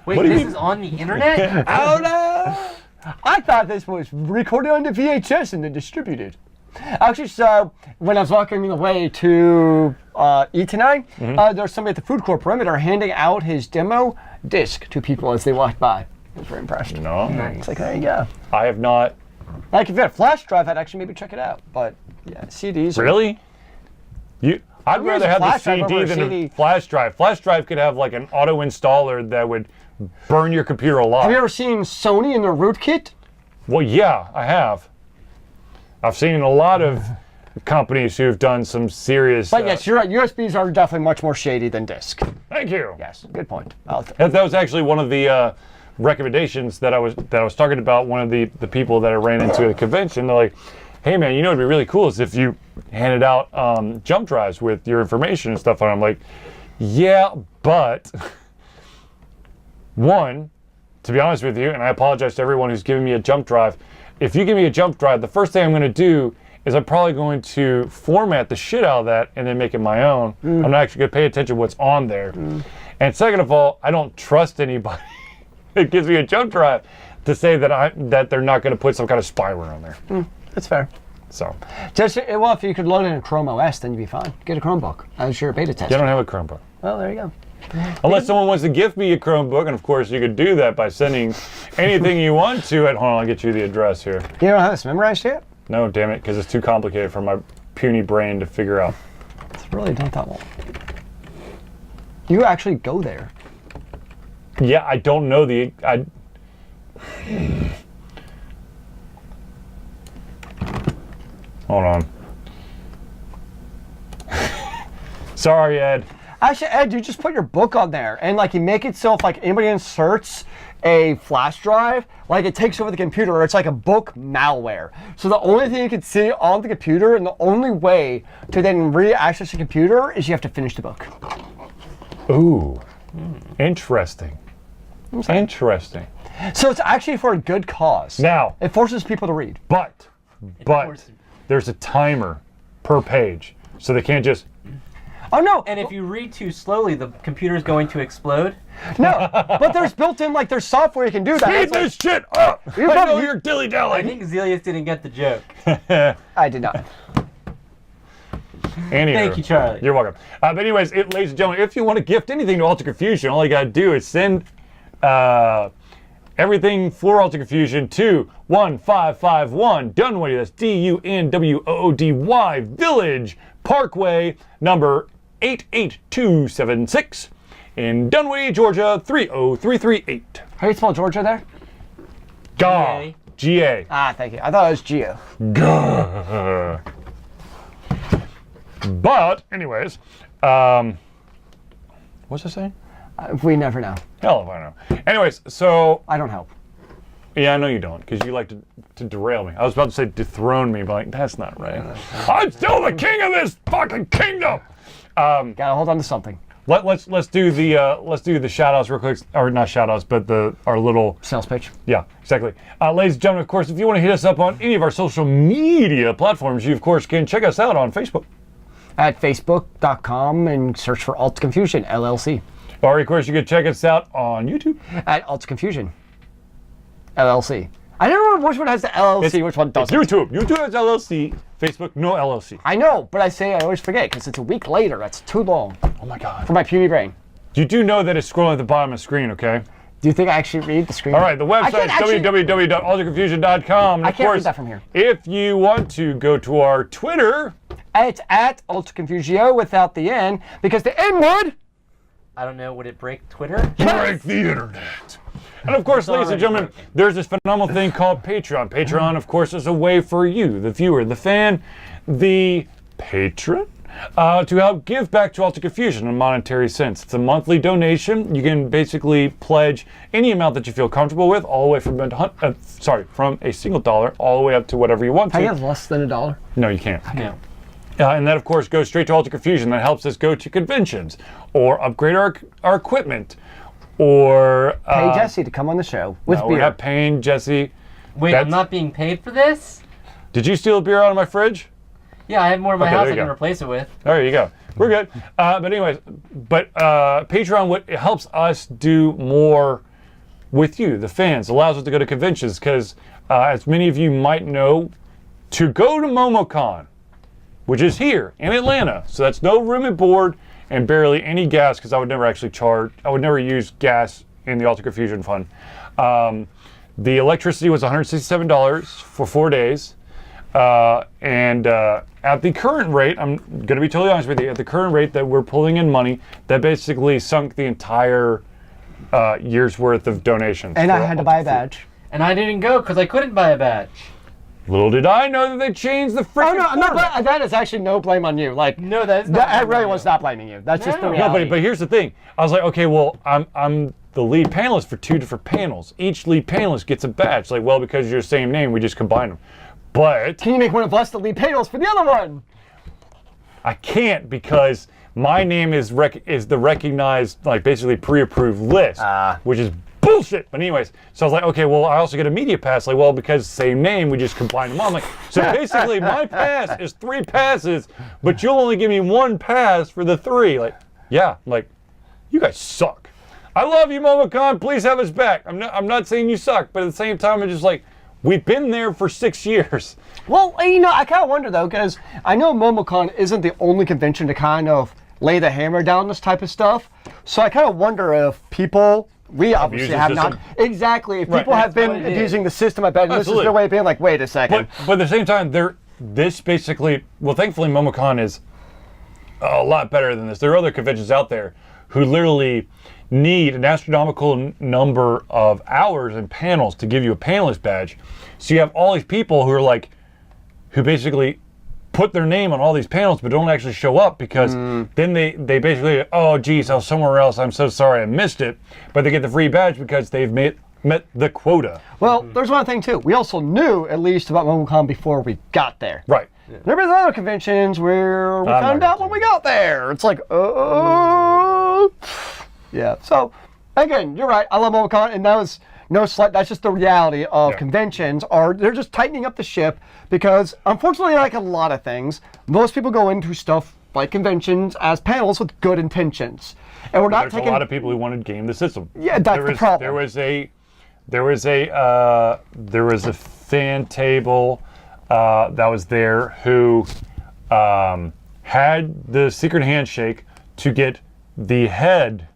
Wait, What do you this mean? is on the internet? Oh no! I thought this was recorded on the VHS and then distributed. Actually, so when I was walking away to eat tonight, there was somebody at the food court perimeter handing out his demo disc to people as they walked by. I was very impressed. No, It's like, there you go. I have not. Like if you had a flash drive, I'd actually maybe check it out. But yeah, CDs. Really? I'd rather have the flash drive CD over a than CD. a flash drive. Flash drive could have like an auto installer that would burn your computer Have you alive. ever seen Sony in their rootkit? Well, yeah, I have. I've seen a lot of companies who've done some serious. But yes, you're right. USBs are definitely much more shady than disk. Thank you. Yes, good point. That was actually one of the recommendations that I was talking about. One of the people that I ran into at a convention, they're like, "Hey man, you know what'd be really cool is if you handed out jump drives with your information and stuff." And I'm like, "Yeah, but one, to be honest with you, and I apologize to everyone who's giving me a jump drive. If you give me a jump drive, the first thing I'm going to do is I'm probably going to format the shit out of that and then make it my own. I'm not actually going to pay attention to what's on there. And second of all, I don't trust anybody that gives me a jump drive to say that they're not going to put some kind of spyware on there. That's fair. So, Just well, if you could load it in Chrome OS, then you'd be fine. Get a Chromebook as your beta tester. I don't have a Chromebook. Well, there you go. Unless someone wants to gift me a Chromebook, and of course you could do that by sending anything you want to it. Hold on, I'll get you the address here. You don't have this memorized yet? No, damn it, because it's too complicated for my puny brain to figure out. It's really not that long. You actually go there. Yeah, I don't know Hold on. Sorry, Ed. Actually, Ed, you just put your book on there, and like you make it so if like anybody inserts a flash drive, like it takes over the computer, or it's like a book malware. So the only thing you can see on the computer, and the only way to then re-access the computer is you have to finish the book. Ooh, interesting. Interesting. So it's actually for a good cause. Now, it forces people to read. But there's a timer per page, so they can't just. Oh no! And if you read too slowly, the computer's going to explode. No, but there's built-in like there's software you can do that. Speed It's like, this shit up! I know you're dilly-dally. I think Zealeus didn't get the joke. I did not. Anywho, Thank you, Charlie. You're welcome. But anyways, ladies and gentlemen, if you want to gift anything to Alter Confusion, all you got to do is send everything for Alter Confusion to 1551 Dunwoody. That's DUNWOODY Village Parkway, number 88276 in Dunwoody, Georgia 30338. How do you spell Georgia there? GA. GA. Ah, thank you. I thought it was Geo. Gah. But, anyways, what's I saying? We never know. Hell if I know. Anyways, so. I don't help. Yeah, I know you don't, because you like to derail me. I was about to say dethrone me, but like, that's not right. I'm still the king of this fucking kingdom! Gotta hold on to something. Let's do the shout outs real quick, or not shout outs, but our little Sales pitch. Yeah, exactly. Ladies and gentlemen, of course, if you want to hit us up on any of our social media platforms, you of course can check us out on Facebook At facebook.com and search for AlteredConfusionLLC. or of course you can check us out on YouTube. At AlteredConfusionLLC. I never know which one has the LLC, which one doesn't. YouTube has LLC. Facebook, no LLC. I know, but I always forget because it's a week later. That's too long Oh my God. for my puny brain. You do know that it's scrolling at the bottom of the screen, okay? Do you think I actually read the screen? All right, the website is www.alterconfusion.com. I can't read that from here. If you want to go to our Twitter, It's at AlteredConfusio without the N, because the N would. I don't know, would it break Twitter? break the internet. And of course, ladies and gentlemen, there's this phenomenal thing called Patreon. Patreon, of course, is a way for you, the viewer, the fan, the patron, to help give back to Alter Confusion in a monetary sense. It's a monthly donation. You can basically pledge any amount that you feel comfortable with, all the way from from a single dollar all the way up to whatever you want to. I have less than $1. No, you can't. No. And that, of course, goes straight to Alter Confusion. That helps us go to conventions or upgrade our equipment or Pay Jesse to come on the show with no, beer. we're not paying Jesse. Wait, I'm not being paid for this? Did you steal a beer out of my fridge? Yeah, I have more in my Okay, house there I you can go. replace it with. There you go. We're good. But anyways, Patreon it helps us do more with you, the fans. Allows us to go to conventions because, as many of you might know, to go to MomoCon, which is here in Atlanta, so that's no room and board and barely any gas because I would never use gas in the Alter Confusion Fund. The electricity was $167 for 4 days. And at the current rate, I'm going to be totally honest with you, at the current rate that we're pulling in money, that basically sunk the entire year's worth of donations. And I had to buy a badge. And I didn't go because I couldn't buy a badge. Little did I know that they changed the freaking Oh no, I'm not. format. That is actually no blame on you. Like No, that's not. I really was not blaming you. That's just the No. No, reality. but here's the thing. I was like, okay, well, I'm the lead panelist for 2 different panels. Each lead panelist gets a badge. Like, well, because you're the same name, we just combine them. But Can you make one of us the lead panels for the other one? I can't because my name is the recognized, like, basically pre-approved list, which is bullshit. But anyways, so I was like, okay, well, I also get a media pass. Like, well, because same name, we just combine them all. I'm like, so basically, my pass is 3 passes, but you'll only give me 1 pass for the 3. Like, yeah, I'm like, you guys suck. I love you, MomoCon. Please have us back. I'm not saying you suck, but at the same time, it's just like, we've been there for 6 years. Well, you know, I kind of wonder though, because I know MomoCon isn't the only convention to kind of lay the hammer down this type of stuff. So I kind of wonder if people. We obviously have not. Exactly. If people have been abusing the system, I bet this is their way of being like, wait a second. But at the same time, this basically, well, thankfully, MomoCon is a lot better than this. There are other conventions out there who literally need an astronomical number of hours and panels to give you a panelist badge. So you have all these people who are like, who basically put their name on all these panels but don't actually show up because then they basically, oh geez, I was somewhere else, I'm so sorry I missed it, but they get the free badge because they've met the quota. Well, there's one thing too. We also knew at least about MomoCon before we got there. Right. There have been other conventions where we found out when we got there. It's like, yeah. So, again, you're right. I love MomoCon, and that was no slight. That's just the reality of conventions. They're just tightening up the ship because, unfortunately, like a lot of things, most people go into stuff like conventions as panels with good intentions, and we're not There's taking. a lot of people who wanted to game the system. Yeah, that's the problem. There was a fan table that was there who had the secret handshake to get the head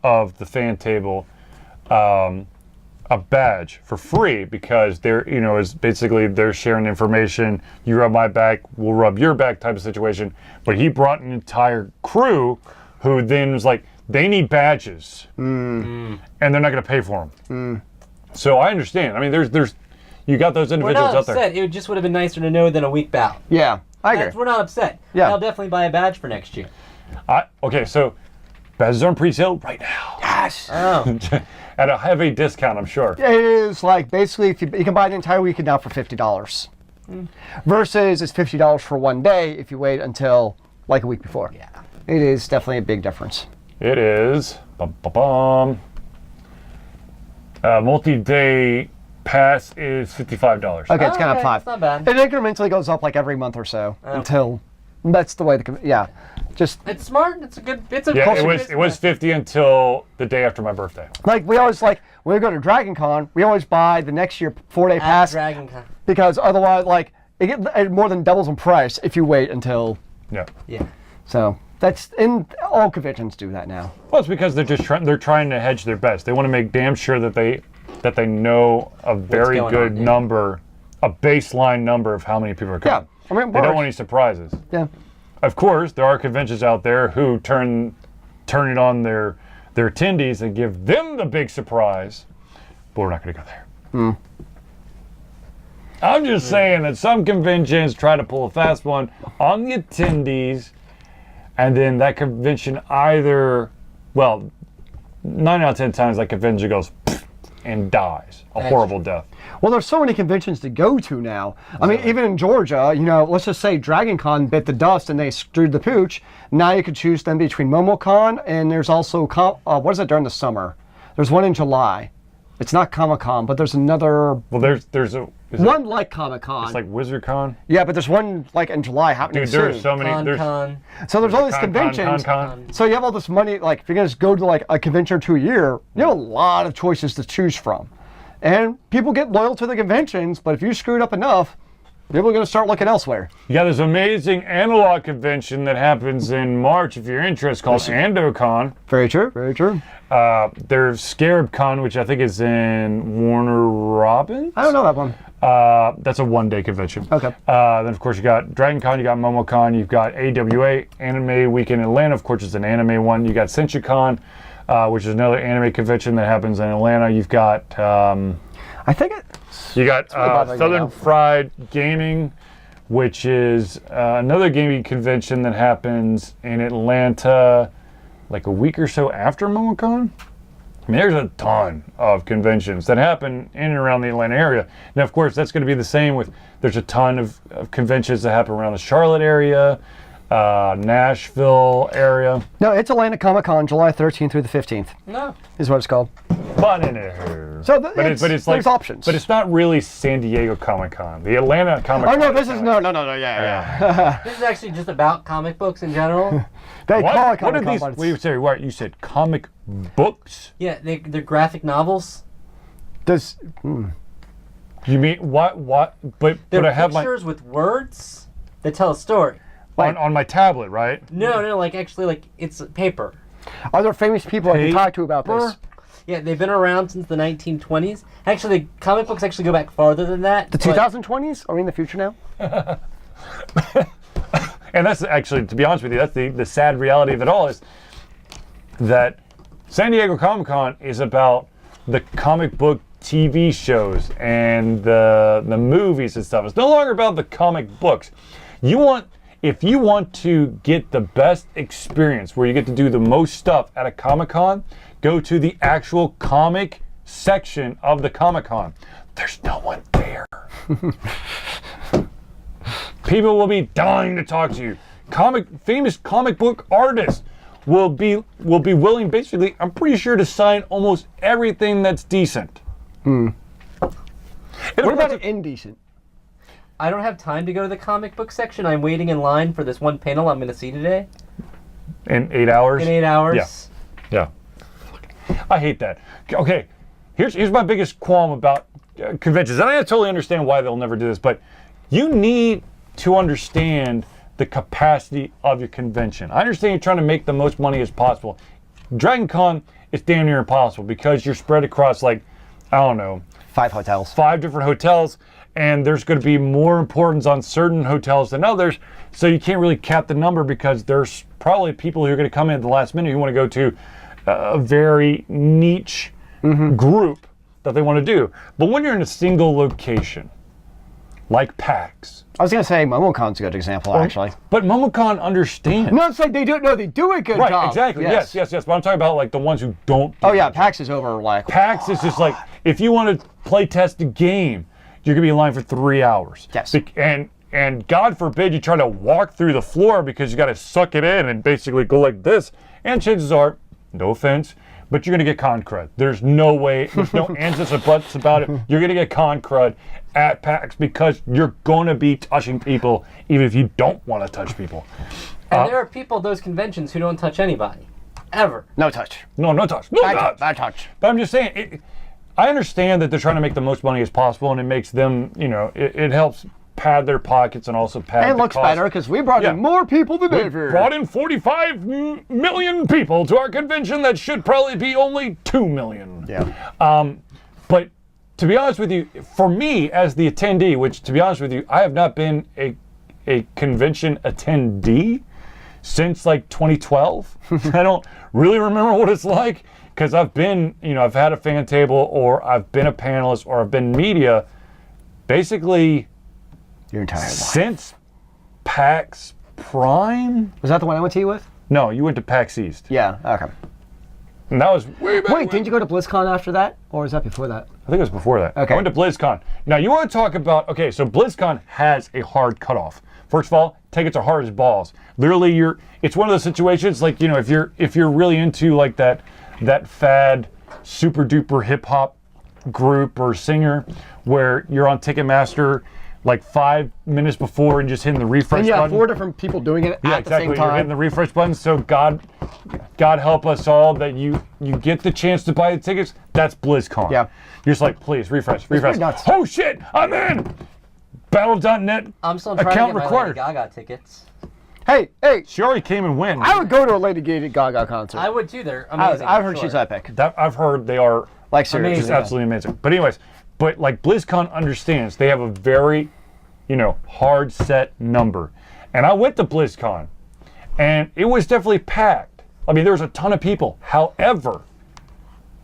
of the fan table a badge for free because they're, is basically they're sharing information. You rub my back, we'll rub your back type of situation. But he brought an entire crew who then was like, they need badges, and they're not going to pay for them. So I understand. I mean, there's you got those individuals out there. We're not upset. It just would have been nicer to know than a week out. Yeah, I agree. We're not upset. Yeah. I'll definitely buy a badge for next year. Okay, so badges are on pre-sale right now. Yes. Oh. At a heavy discount, I'm sure. It is like basically if you can buy the entire weekend now for $50, versus it's $50 for one day if you wait until like a week before. Yeah. It is definitely a big difference. It is. Multi-day pass is $55. Okay, it's kind of Okay, five. it's not bad. It incrementally goes up like every month or so until that's the way just It's smart. It's a good. It's a Yeah, culture it was 50 until the day after my birthday. like we always when we go to Dragon Con, we always buy the next year 4-day pass Dragon Con. because otherwise it more than doubles in price if you wait until. Yeah. Yeah. So that's in all conventions do that now. Well, it's because they're trying to hedge their bets. They want to make damn sure that they know a very going good on, yeah. number, a baseline number of how many people are coming. Yeah, I mean, they don't want any surprises. Yeah. Of course, there are conventions out there who turn it on their attendees and give them the big surprise, but we're not going to go there. I'm just saying that some conventions try to pull a fast one on the attendees, and then that convention 9 out of 10 times that convention goes and dies a horrible death. Well, there's so many conventions to go to now. I mean, even in Georgia, let's just say Dragon Con bit the dust and they screwed the pooch. Now you could choose then between MomoCon and there's also, what is it during the summer? There's one in July. It's not Comic-Con, but there's another. Well, there's one like Comic-Con. It's like WizardCon. Yeah, but there's one like in July happening Dude, soon. there are so many. So there's all these conventions. Con. So you have all this money. Like if you're gonna just go to like a convention or two a year, you have a lot of choices to choose from, and people get loyal to the conventions. But if you screwed up enough, people are gonna start looking elsewhere. Yeah, there's an amazing analog convention that happens in March if you're interested, called AndoCon. Very true. Very true. There's ScarabCon, which I think is in Warner Robins. I don't know that one. That's a one-day convention. Okay. Then, of course, you got DragonCon, you got MomoCon, you've got AWA, Anime Weekend in Atlanta. Of course, it's an anime one. You got SenchuCon, which is another anime convention that happens in Atlanta. You've got... I think it... You got bothering me Southern now. Fried Gaming, which is another gaming convention that happens in Atlanta like a week or so after MomoCon. I mean, there's a ton of conventions that happen in and around the Atlanta area. Now, of course, that's going to be the same with, there's a ton of conventions that happen around the Charlotte area, Nashville area. No, it's Atlanta Comic-Con, July 13th through the 15th. No. Is what it's called. Fun in there. So but it's like, there's options. But it's not really San Diego Comic-Con. The Atlanta Comic-Con. Oh no, this is no, yeah. This is actually just about comic books in general. They call it What are Comic-Con, these? but it's- What you say? What you said? Comic books? Yeah, they're graphic novels. Does You mean what? But They're I have pictures with words that tell a story. on my tablet, right? No, like actually, like it's paper. are there famous people I can talk to about this? Yeah, they've been around since the 1920s. Actually, the comic books actually go back farther than that. The 2020s? Are we in the future now? And that's actually, to be honest with you, that's the sad reality of it all is that San Diego Comic-Con is about the comic book TV shows and the movies and stuff. It's no longer about the comic books. If you want to get the best experience where you get to do the most stuff at a Comic-Con, go to the actual comic section of the Comic-Con. There's no one there. People will be dying to talk to you. Famous comic book artists will be willing, basically, I'm pretty sure, to sign almost everything that's decent. What about indecent? I don't have time to go to the comic book section. I'm waiting in line for this one panel I'm going to see today. In 8 hours? In 8 hours. Yeah. I hate that. Okay, here's my biggest qualm about conventions. And I totally understand why they'll never do this, but you need to understand the capacity of your convention. I understand you're trying to make the most money as possible. Dragon Con is damn near impossible because you're spread across, like, I don't know, 5 hotels. 5 different hotels, and there's going to be more importance on certain hotels than others, so you can't really cap the number because there's probably people who are going to come in at the last minute who want to go to a very niche group that they want to do. But when you're in a single location, like PAX. I was going to say MomoCon's a good example, actually. But MomoCon understands. No, it's like they do a good job. Right, exactly. Yes. But I'm talking about like the ones who don't. Oh yeah, PAX is over like. PAX is just like, if you want to play test a game, you're going to be in line for 3 hours. Yes. And God forbid you try to walk through the floor because you got to suck it in and basically go like this. And chances are, no offense, but you're going to get con crud. There's no way, there's no ands or buts about it. You're going to get con crud at PAX because you're going to be touching people even if you don't want to touch people. And there are people at those conventions who don't touch anybody. Ever. No touch. No touch. No touch. Bad touch. But I'm just saying, I understand that they're trying to make the most money as possible, and it makes them, it helps pad their pockets and also pad and the looks cost. better because we brought in more people than ever. We brought in 45 million people to our convention that should probably be only 2 million. Yeah. But to be honest with you, for me as the attendee, which to be honest with you, I have not been a convention attendee since like 2012. I don't really remember what it's like because I've been, I've had a fan table or I've been a panelist or I've been media basically your entire life. Since PAX Prime. Was that the one I went to you with? No, you went to PAX East. Yeah, okay. And that was way back. Wait, didn't you go to BlizzCon after that? Or was that before that? I think it was before that. Okay. I went to BlizzCon. Now, you want to talk about, okay, so BlizzCon has a hard cutoff. First of all, tickets are hard as balls. Literally, it's one of those situations, like, if you're really into, like, that fad, super duper hip hop group or singer where you're on Ticketmaster like 5 minutes before and just hitting the refresh and button. 4 different people doing it at the same time. You're hitting the refresh button. So God help us all that you get the chance to buy the tickets. That's BlizzCon. Yeah. You're just like, please refresh. Nuts. Oh shit, I'm in. Battle.net. I'm still trying account to get required. my Lady Gaga tickets. Hey. She already came and went. I would go to a Lady Gaga concert. I would too. They're amazing. I've heard she's epic. I've heard they are like seriously just absolutely amazing. But anyways, like BlizzCon understands they have a very hard set number. And I went to BlizzCon and it was definitely packed. I mean, there was a ton of people. However,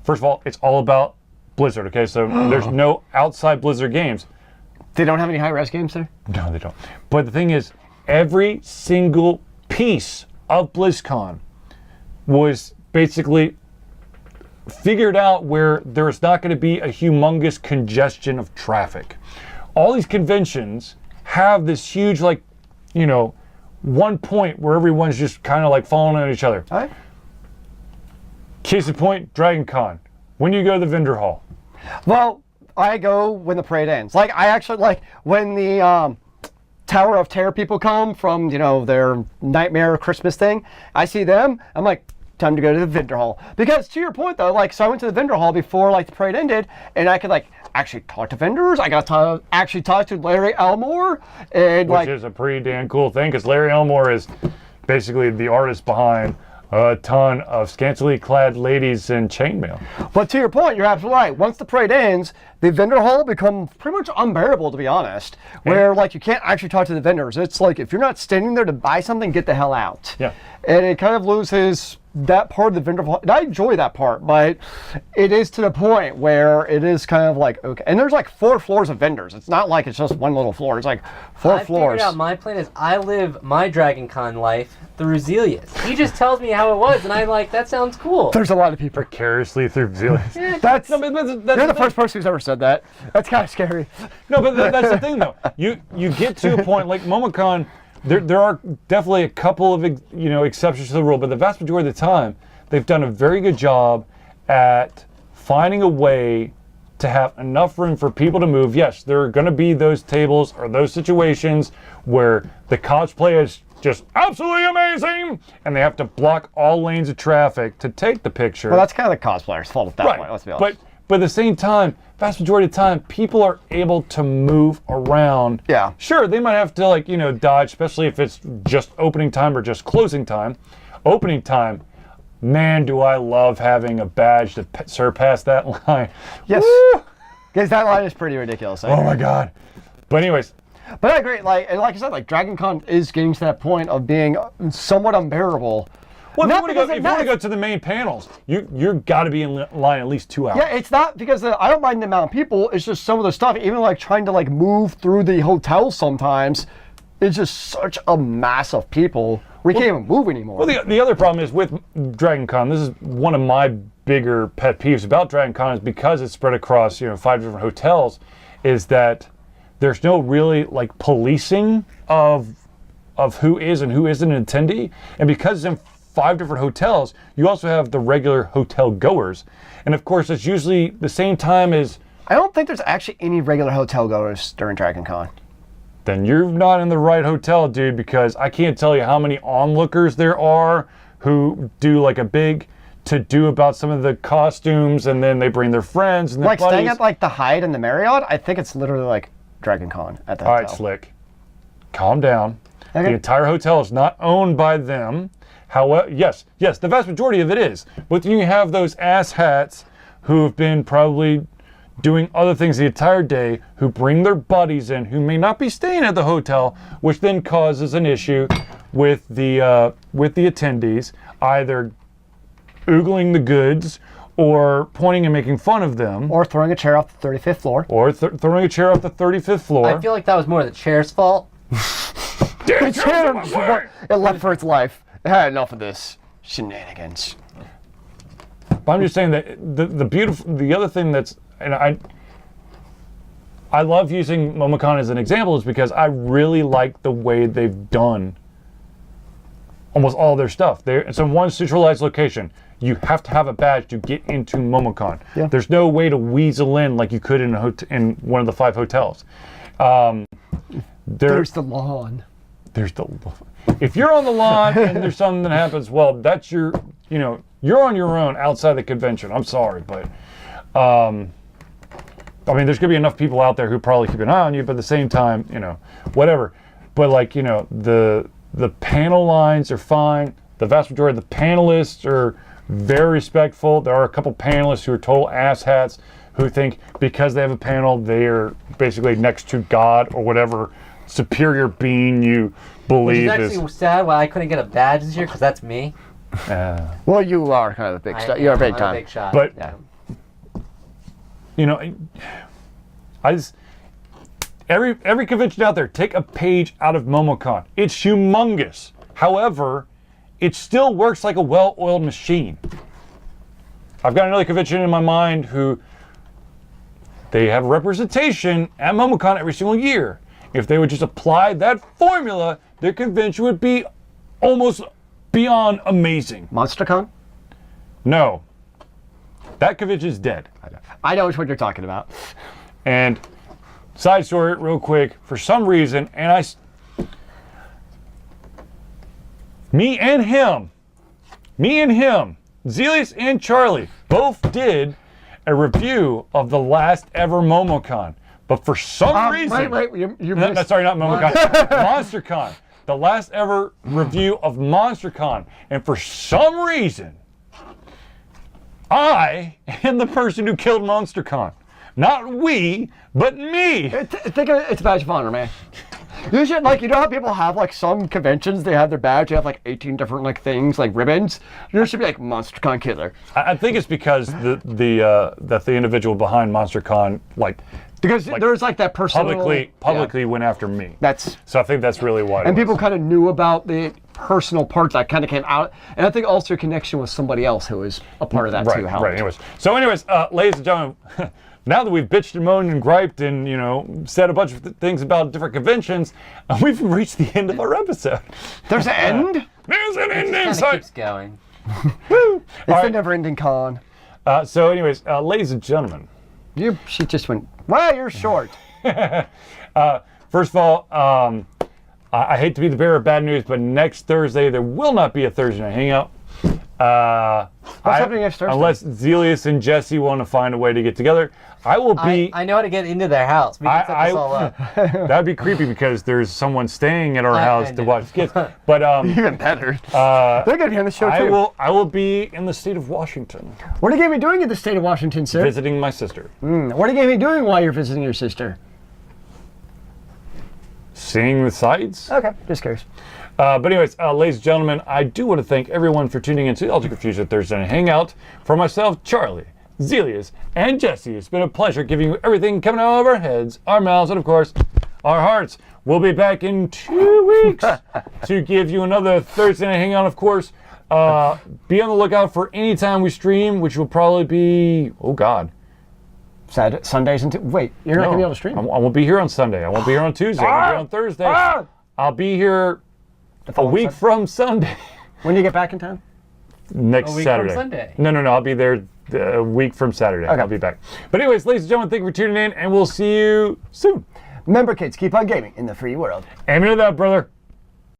first of all, it's all about Blizzard, okay? So there's no outside Blizzard games. They don't have any high-res games there? No, they don't. But the thing is, every single piece of BlizzCon was basically figured out where there's not going to be a humongous congestion of traffic. All these conventions have this huge, like, one point where everyone's just kind of like falling on each other. All right. Case in point, Dragon Con. When do you go to the vendor hall? Well, I go when the parade ends. Like, I actually, like, when the Tower of Terror people come from, their Nightmare Christmas thing, I see them, I'm like, time to go to the vendor hall. Because to your point though, like, so I went to the vendor hall before like the parade ended, and I could like actually talk to vendors. I got to actually talk to Larry Elmore, and which is a pretty damn cool thing because Larry Elmore is basically the artist behind a ton of scantily clad ladies in chainmail. But to your point, you're absolutely right. Once the parade ends, the vendor hall becomes pretty much unbearable, to be honest, where like you can't actually talk to the vendors. It's like if you're not standing there to buy something, get the hell out. Yeah. And it kind of loses that part of the vendor, and I enjoy that part, but it is to the point where it is kind of like, okay, and there's like 4 floors of vendors. It's not like it's just one little floor. It's like 4 floors. I figured out my plan is I live my Dragon Con life through Zealeus. He just tells me how it was, and I'm like, that sounds cool. There's a lot of people. Vicariously through Zealeus. Yeah, That's That's you're the first person who's ever said that. That's kind of scary. No, but that's the thing, though. You get to a point like MomoCon. There are definitely a couple of exceptions to the rule, but the vast majority of the time, they've done a very good job at finding a way to have enough room for people to move. Yes, there are going to be those tables or those situations where the cosplay is just absolutely amazing, and they have to block all lanes of traffic to take the picture. Well, that's kind of the cosplayer's fault at that point. Let's be honest. But at the same time, vast majority of the time, people are able to move around. Yeah. Sure, they might have to dodge, especially if it's just opening time or just closing time. Opening time, man, do I love having a badge to surpass that line. Yes. Woo! Because that line is pretty ridiculous. Oh my God. But anyways. But I agree. Like I said, like Dragon Con is getting to that point of being somewhat unbearable. Well, if you want to go to the main panels, you've got to be in line at least 2 hours. Yeah, it's not because I don't mind the amount of people. It's just some of the stuff, even like trying to like move through the hotel sometimes, it's just such a mass of people. We can't even move anymore. Well, the other problem is with Dragon Con, this is one of my bigger pet peeves about Dragon Con is because it's spread across 5 different hotels, is that there's no really like policing of who is and who isn't an attendee. And because it's in 5 different hotels, you also have the regular hotel goers. And of course, it's usually the same time as... I don't think there's actually any regular hotel goers during Dragon Con. Then you're not in the right hotel, dude, because I can't tell you how many onlookers there are who do like a big to-do about some of the costumes, and then they bring their friends and their buddies. Staying at like the Hyatt and the Marriott, I think it's literally like Dragon Con at the hotel. All right, Slick. Calm down. Okay. The entire hotel is not owned by them. However, yes, the vast majority of it is. But you have those asshats who have been probably doing other things the entire day, who bring their buddies in, who may not be staying at the hotel, which then causes an issue with the attendees, either oogling the goods or pointing and making fun of them. Or throwing a chair off the 35th floor. Or throwing a chair off the 35th floor. I feel like that was more the chair's fault. The chair, it left for its life. It had enough of this shenanigans. But I'm just saying that the other thing that's, and I love using MomoCon as an example is because I really like the way they've done almost all their stuff. It's in one centralized location. You have to have a badge to get into MomoCon. Yeah. There's no way to weasel in like you could in one of the 5 hotels. There's the lawn. If you're on the lawn and there's something that happens, well, that's you're on your own outside the convention. I'm sorry, but I mean, there's gonna be enough people out there who probably keep an eye on you, but at the same time, whatever. But like, the panel lines are fine. The vast majority of the panelists are very respectful. There are a couple panelists who are total asshats who think because they have a panel, they are basically next to God or whatever superior being you believe Which is actually sad why I couldn't get a badge this year, because that's me. Well, you are kind of the big shot. You're a big time. I'm a big shot. But yeah. Every convention out there, take a page out of MomoCon. It's humongous. However, it still works like a well-oiled machine. I've got another convention in my mind who they have representation at MomoCon every single year. If they would just apply that formula, their convention would be almost beyond amazing. MonsterCon? No. That convention is dead. I know which one you're talking about. And side story, real quick, for some reason, me and him, Zealeus and Charlie, both did a review of the last ever MomoCon. But for some reason... Wait, you missed... Sorry, not MomoCon. MonsterCon. The last ever review of MonsterCon. And for some reason, I am the person who killed MonsterCon. Not we, but me. Think of it, it's a badge of honor, man. You should, like, you know how people have, like, some conventions, they have their badge, they have, like, 18 different, like, things, like, ribbons? There should be, like, MonsterCon Killer. I think it's because that the individual behind MonsterCon, Because there's, like, that personal... publicly went after me. That's... So I think that's really why. And people kind of knew about the personal part that kind of came out. And I think also a connection with somebody else who was a part of that, too. Right, anyways. So anyways, ladies and gentlemen... Now that we've bitched and moaned and griped and, said a bunch of things about different conventions, we've reached the end of our episode. There's an end? There's an ending. It kind of keeps going. It's right. a never-ending con. So anyways, ladies and gentlemen. She just went, wow, you're short. First of all, I hate to be the bearer of bad news, but next Thursday there will not be a Thursday Night Hangout. What's happening next Thursday? Unless Zealeus and Jesse want to find a way to get together. I will be... I know how to get into their house. We can set this all up. That'd be creepy because there's someone staying at our house to watch kids. But even better. They're going to be on the show too. I will be in the state of Washington. What are you going to be doing in the state of Washington, sir? Visiting my sister. What are you going to be doing while you're visiting your sister? Seeing the sights. Okay, just curious. But anyways, ladies and gentlemen, I do want to thank everyone for tuning into the Altered Confusion Thursday Night Hangout. For myself, Charlie, Zealeus, and Jesse, it's been a pleasure giving you everything coming out of our heads, our mouths, and of course, our hearts. We'll be back in 2 weeks to give you another Thursday Night Hangout, of course. Be on the lookout for any time we stream, which will probably be, oh God. Sundays and wait, you're not going to be able to stream? I won't be here on Sunday. I won't be here on Tuesday. I won't be here on Thursday. I'll be here a week from Sunday. When do you get back in town? Next Saturday. From Sunday. No. I'll be there a week from Saturday. Okay. I'll be back. But anyways, ladies and gentlemen, thank you for tuning in, and we'll see you soon. Remember, kids, keep on gaming in the free world. Amen to that, brother.